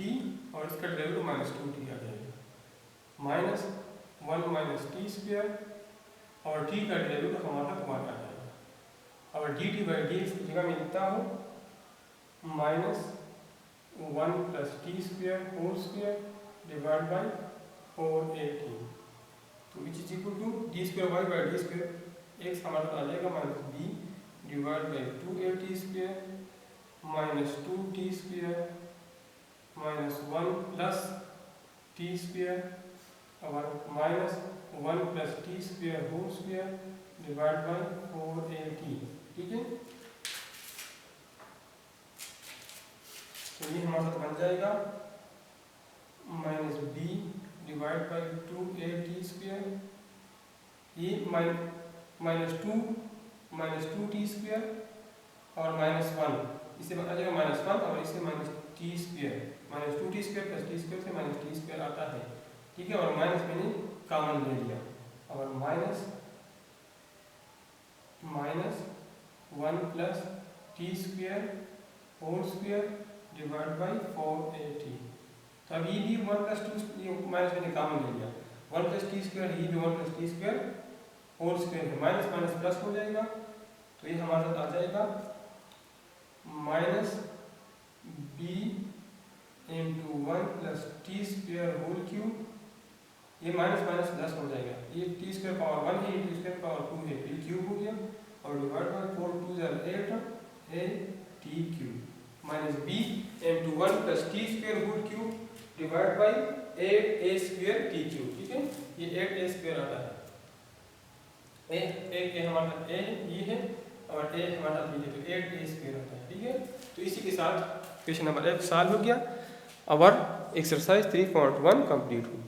और इसका डेरिवेटिव माइनस 2t आ जाएगा माइनस 1 माइनस टी स्क्वायर और t का डेरिवेटिव हमारे पास 1 आ जाएगा और dt बाई dx की जगह मैं लिखता हूँ minus 1 plus t square whole square divide by 4at तो which is equal to d square y by d square x हमारे पास आ जाएगा minus b divide by 2at square minus 2t square minus 1 plus t square और minus 1 plus t square whole square divide by 4at। ठीक है तो ये हमारे साथ बन जाएगा minus b divide by 2at square ये माइनस 2t स्क्वायर और माइनस 1 इससे आ जाएगा -1 और इससे -t² -2t² + t² से -t² आता है, ठीक है। और माइनस मैंने कॉमन ले लिया और -1 + t² डिवाइड बाई 4at। तो अब ये भी 1 + 2 ये माइनस मैंने कॉमन ले लिया, 1 + t², ये भी 1 + t² है, माइनस माइनस प्लस हो जाएगा। तो ये हमारे साथ आ जाएगा -b × 1 + t², ये माइनस माइनस प्लस हो जाएगा, ये t² पावर 1 है, ये t² पावर 2 है, तो क्यूब हो गया और divide by 4 × 2 = 8 at³ -b × 1 + t² divide by 8a² ठीक है। ये 8a² आता है, a हमारे साथ a ये है और a हमारे साथ ये है, तो 8a² आता है, ठीक है। तो इसी के साथ क्वेश्चन नंबर 1 सॉल्व हो गया और एक्सरसाइज 3.1 कंप्लीट हुई।